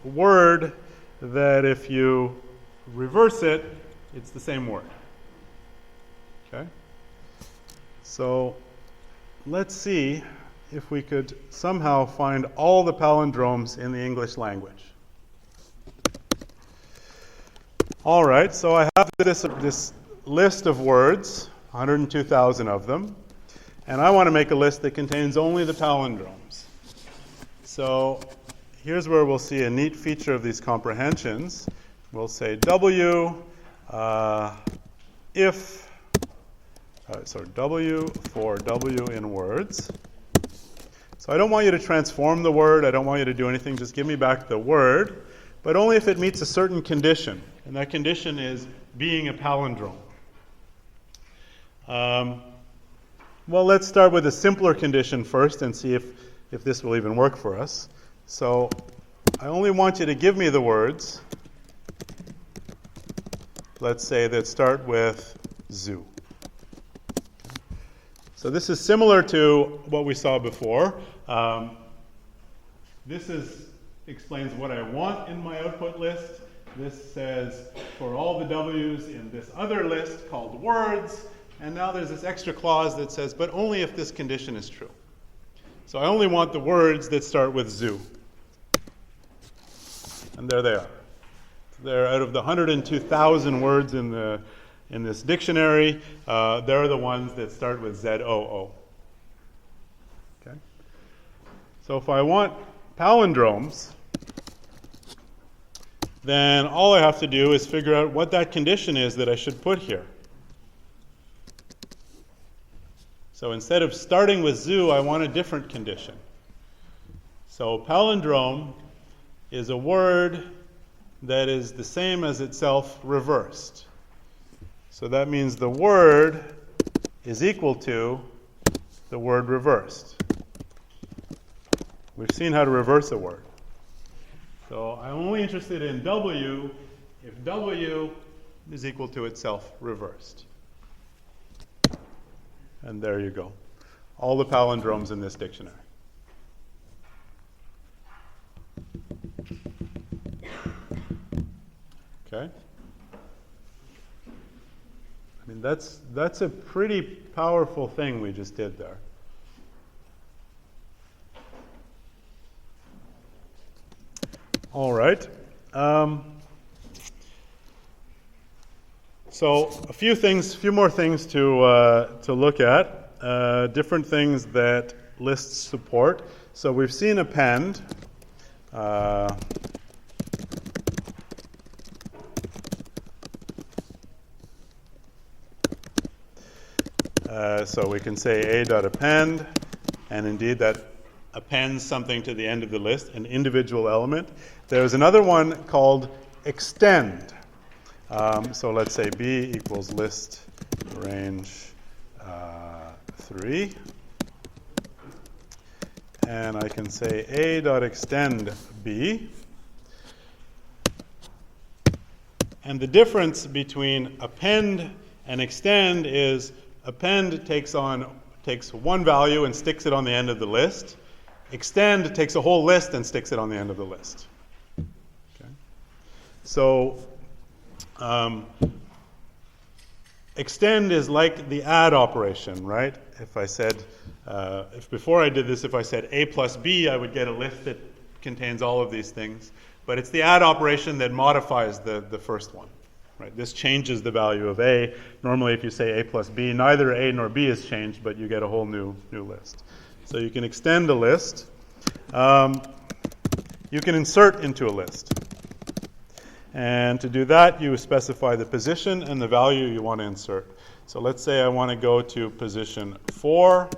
word that if you reverse it, it's the same word. Okay? So let's see if we could somehow find all the palindromes in the English language. All right, so I have this list of words, 102,000 of them, and I want to make a list that contains only the palindromes. So here's where we'll see a neat feature of these comprehensions. We'll say W W for W in words. So I don't want you to transform the word. I don't want you to do anything. Just give me back the word, but only if it meets a certain condition. And that condition is being a palindrome. Well, let's start with a simpler condition first and see if this will even work for us. So I only want you to give me the words, let's say, that start with zoo. So this is similar to what we saw before. This explains what I want in my output list. This says for all the W's in this other list called words, And now there's this extra clause that says, but only if this condition is true. So I only want the words that start with zoo. And there they are. They're out of the 102,000 words in this dictionary. They're the ones that start with ZOO. Okay. So if I want palindromes, then all I have to do is figure out what that condition is that I should put here. So instead of starting with zoo, I want a different condition. So palindrome is a word that is the same as itself reversed. So that means the word is equal to the word reversed. We've seen how to reverse a word. So I'm only interested in W if W is equal to itself reversed. And there you go. All the palindromes in this dictionary. Okay? I mean, that's a pretty powerful thing we just did there. All right. So a few more things to look at. Different things that lists support. So we've seen append. So we can say a.append, and indeed that appends something to the end of the list, an individual element. There's another one called extend. So let's say B equals list range 3. And I can say a.extend B. And the difference between append and extend is append takes one value and sticks it on the end of the list. Extend takes a whole list and sticks it on the end of the list. Okay. So extend is like the add operation, right? If I said, if before I did this, if I said A plus B, I would get a list that contains all of these things. But it's the add operation that modifies the first one. Right? This changes the value of A. Normally, if you say A plus B, neither A nor B is changed, but you get a whole new list. So you can extend a list. You can insert into a list. And to do that, you specify the position and the value you want to insert. So let's say I want to go to position 4,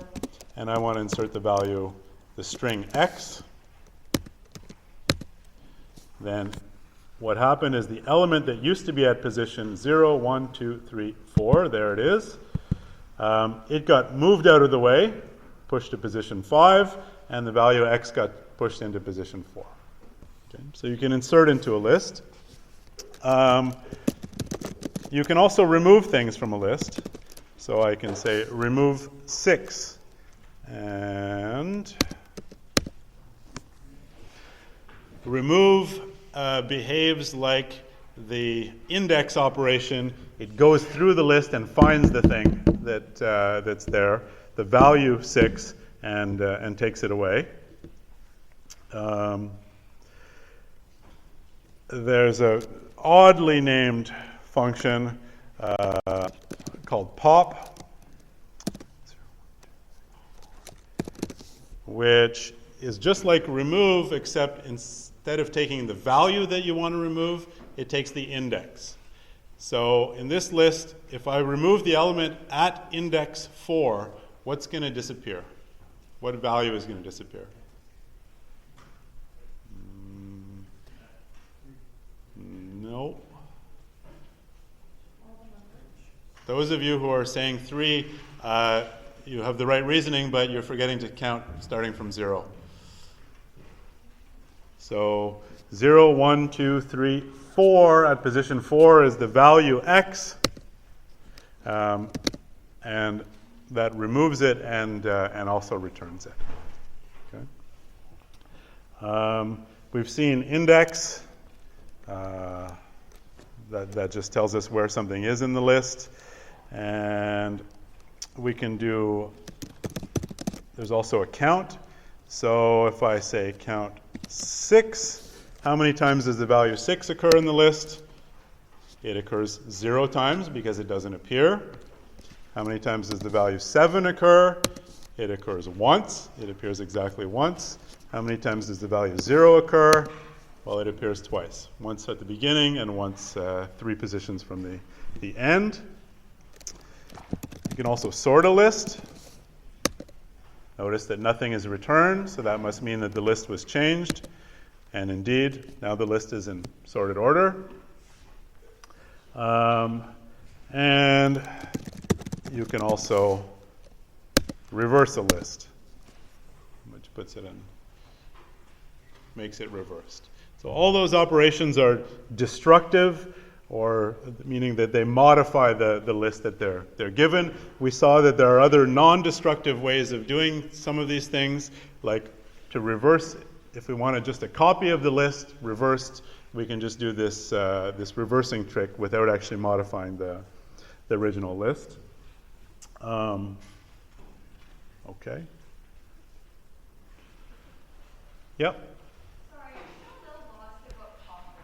and I want to insert the value, the string x. Then what happened is the element that used to be at position 0, 1, 2, 3, 4, there it is, it got moved out of the way, pushed to position 5, and the value x got pushed into position 4. Okay, so you can insert into a list. You can also remove things from a list. So I can say remove 6. And remove behaves like the index operation. It goes through the list and finds the thing that's there, the value 6, and takes it away. There's a oddly named function called pop, which is just like remove, except instead of taking the value that you want to remove, it takes the index. So in this list, if I remove the element at index 4, what's going to disappear? What value is going to disappear? No. Those of you who are saying 3, you have the right reasoning, but you're forgetting to count starting from 0. So 0, 1, 2, 3, 4 at position 4 is the value x, and that removes it and also returns it. Okay. We've seen index. That just tells us where something is in the list. And we can do, there's also a count. So if I say count 6, how many times does the value 6 occur in the list? It occurs 0 times because it doesn't appear. How many times does the value 7 occur? It occurs once. It appears exactly once. How many times does the value 0 occur? Well, it appears twice. Once at the beginning and once 3 positions from the end. You can also sort a list. Notice that nothing is returned, so that must mean that the list was changed. And indeed, now the list is in sorted order. And you can also reverse a list, which puts it in, makes it reversed. So all those operations are destructive, or meaning that they modify the list that they're given. We saw that there are other non-destructive ways of doing some of these things, like to reverse. If we wanted just a copy of the list reversed, we can just do this this reversing trick without actually modifying the original list. Okay. Yep. Sorry, I'm still a little lost about pop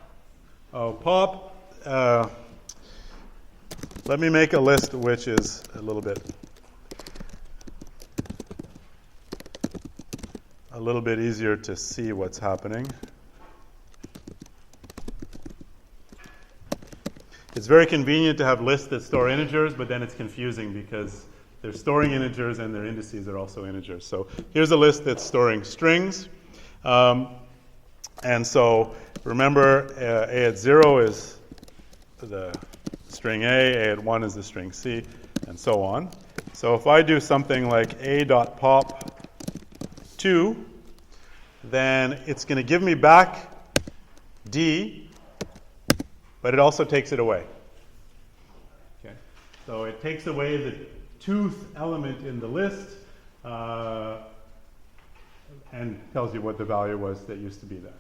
rows. Oh, pop. Let me make a list which is a little bit easier to see what's happening. It's very convenient to have lists that store integers, but then it's confusing because they're storing integers and their indices are also integers. So here's a list that's storing strings. And so remember, A at 0 is the string A at 1 is the string C, and so on. So if I do something like a.pop2, then it's going to give me back D, but it also takes it away. Okay. So it takes away the tooth element in the list and tells you what the value was that used to be there.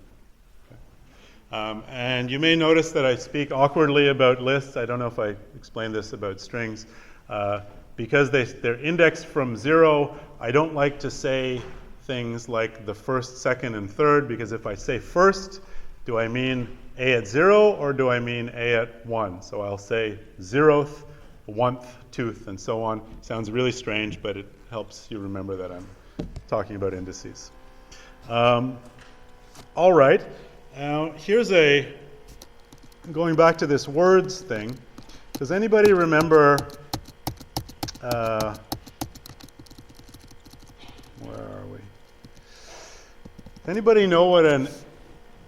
Okay. And you may notice that I speak awkwardly about lists. I don't know if I explained this about strings. Because they're indexed from 0, I don't like to say things like the first, second, and third, because if I say first, do I mean A at 0 or do I mean A at 1? So I'll say 0th, 1th, 2th, and so on. Sounds really strange, but it helps you remember that I'm talking about indices. All right. Now, here's going back to this words thing. Does anybody remember, where are we? Anybody know what an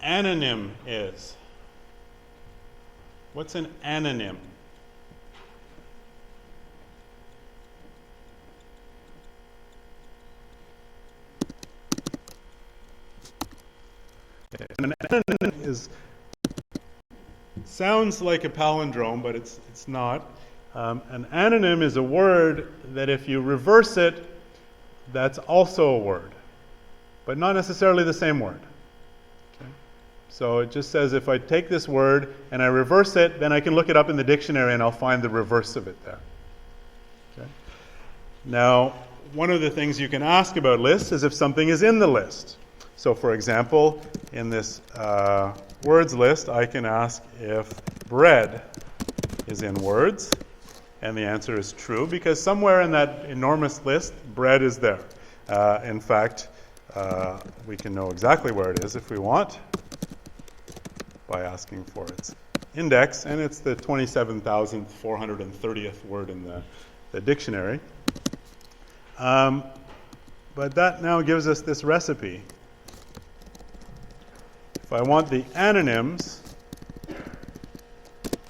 anonym is? What's an anonym? An anonym sounds like a palindrome, but it's not. An anonym is a word that if you reverse it, that's also a word, but not necessarily the same word. Okay? So it just says if I take this word and I reverse it, then I can look it up in the dictionary and I'll find the reverse of it there. Okay? Now, one of the things you can ask about lists is if something is in the list. So for example, in this words list, I can ask if bread is in words. And the answer is true, because somewhere in that enormous list, bread is there. In fact, we can know exactly where it is if we want by asking for its index, and it's the 27,430th word in the dictionary. But that now gives us this recipe. If I want the anonyms,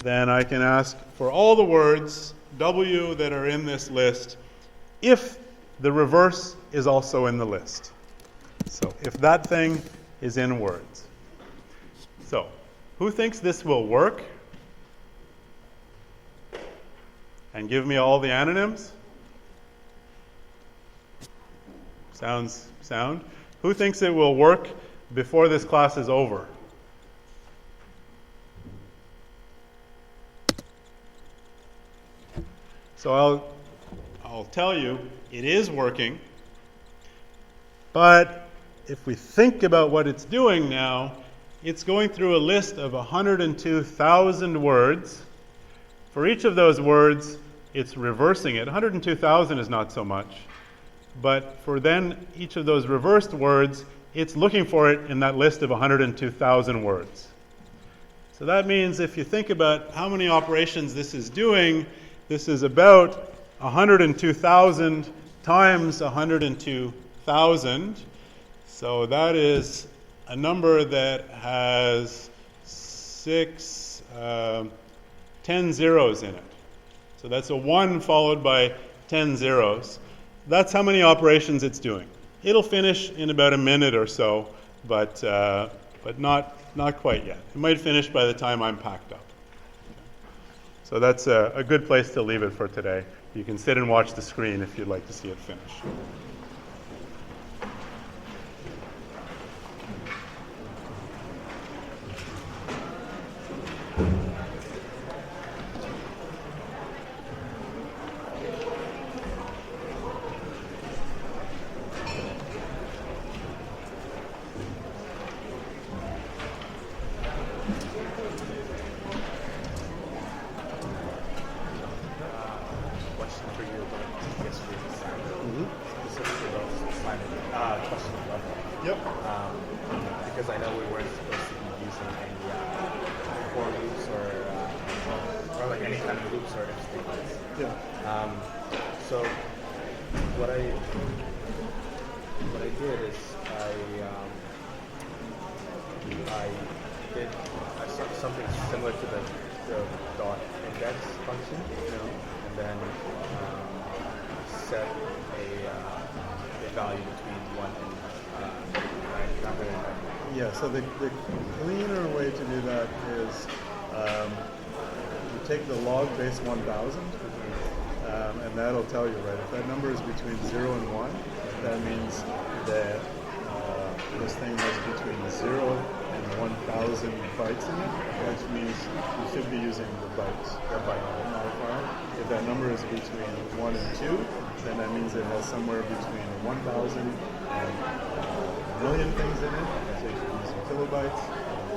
then I can ask for all the words W that are in this list if the reverse is also in the list. So if that thing is in words. So who thinks this will work? And give me all the anonyms? Sounds sound? Who thinks it will work before this class is over? So I'll tell you, it is working. But if we think about what it's doing now, it's going through a list of 102,000 words. For each of those words, it's reversing it. 102,000 is not so much. But for then each of those reversed words, it's looking for it in that list of 102,000 words. So that means if you think about how many operations this is doing, this is about 102,000 times 102,000. So that is a number that has 10 zeros in it. So that's a 1 followed by 10 zeros. That's how many operations it's doing. It'll finish in about a minute or so, but not quite yet. It might finish by the time I'm packed up. So that's a good place to leave it for today. You can sit and watch the screen if you'd like to see it finish. Because I know we weren't supposed to be using any for loops or like any kind of loops or if statements. Yeah. So what I did is I did something similar to the dot index function, and then set a value between 1 and 9. Yeah, so the cleaner way to do that is you take the log base 1,000, and that'll tell you, right, if that number is between 0 and 1, that means that this thing has between 0 and 1,000 bytes in it, which means you should be using the byte modifier. If that number is between 1 and 2, then that means it has somewhere between 1,000 and a million things in it, so you should be using kilobytes.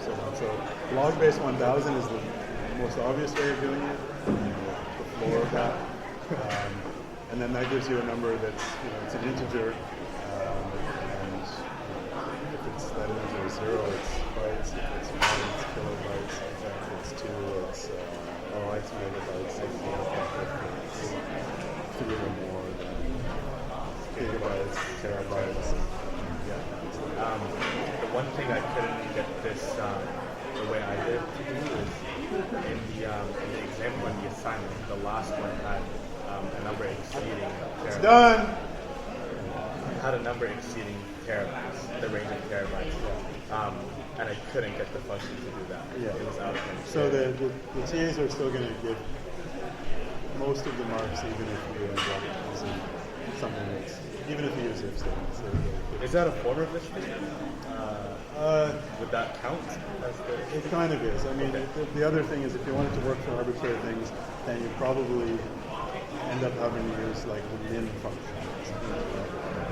So log base 1,000 is the most obvious way of doing it, the floor of that. And then that gives you a number that's, it's an integer, and if it's that integer is 0, it's bytes. If it's 1, it's kilobytes. If it's 2, it's megabytes. If it's 3 or more, then gigabytes, terabytes. The one thing I couldn't get this the way I did to do is in the example in the assignment, the last one had a number exceeding terabytes. It's done. Had a number exceeding terabytes, the range of terabytes. And I couldn't get the function to do that. Yeah. It was out of range. So the TAs are still going to give most of the marks, even if you end up using something that's, even if you use if statements. Is that a form of this thing? Would that count? It kind of is. I mean, the other thing is if you wanted to work for arbitrary things, then you probably end up having to use like the min function. Or something like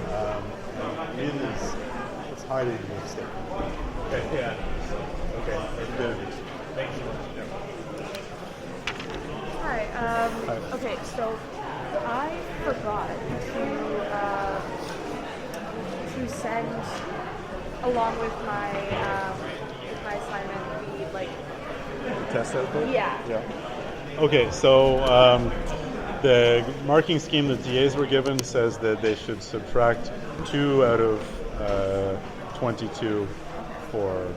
that. Min is it's hiding the if statement. Okay, yeah. Okay. Thank you. Hi. Okay, so I forgot to send along with my assignment the Test output? Yeah. Okay, so the marking scheme that DAs were given says that they should subtract 2 out of 22 for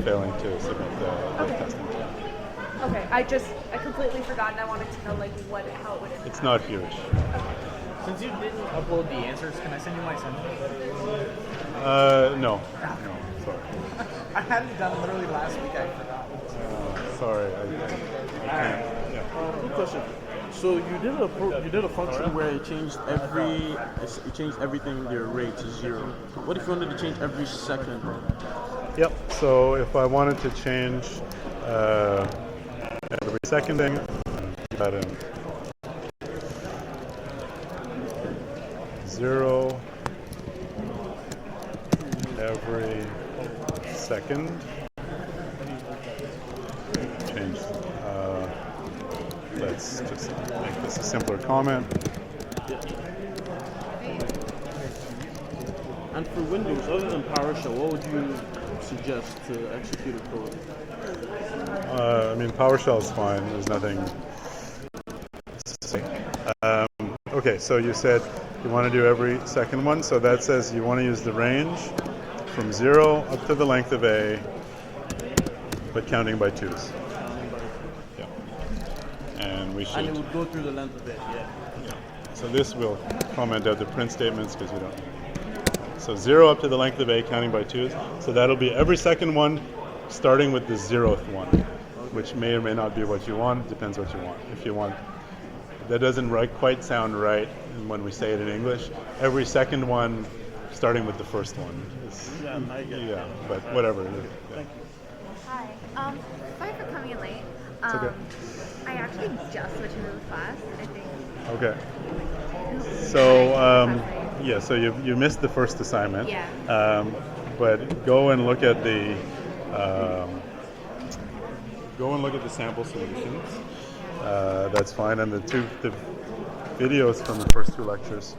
failing to submit the testing time. Okay, I completely forgot and I wanted to know how it would impact. It's not huge. Since you didn't upload the answers, can I send you my assignment? No, sorry. I had it done literally last week. I forgot. Sorry, I can't. Yeah. Good question. So you did a function where it changed everything their rate to 0. What if you wanted to change every second? Yep. So if I wanted to change every seconding, keep that in. 0 every second. Change. Let's just make this a simpler comment. And for Windows, other than PowerShell, what would you suggest to execute a code? I mean, PowerShell is fine. There's nothing. Okay, so you said you want to do every second one. So that says you want to use the range from 0 up to the length of A, but counting by 2s. Yeah. And we should. And it would go through the length of it, yeah. Yeah. So this will comment out the print statements because we don't. So 0 up to the length of A, counting by 2s. So that'll be every second one, starting with the 0th one, which may or may not be what you want. Depends what you want. If you want, that doesn't quite sound right when we say it in English. Every second one, starting with the first one. Yeah, I get it. Yeah, but whatever. Yeah. Thank you. Hi. Sorry for coming in late. It's okay. I actually just switched into the class, I think. Okay. So yeah, so you missed the first assignment. Yeah. But go and look at the sample solutions. That's fine, and the videos from the first 2 lectures.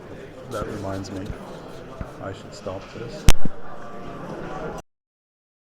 That reminds me, I should stop this.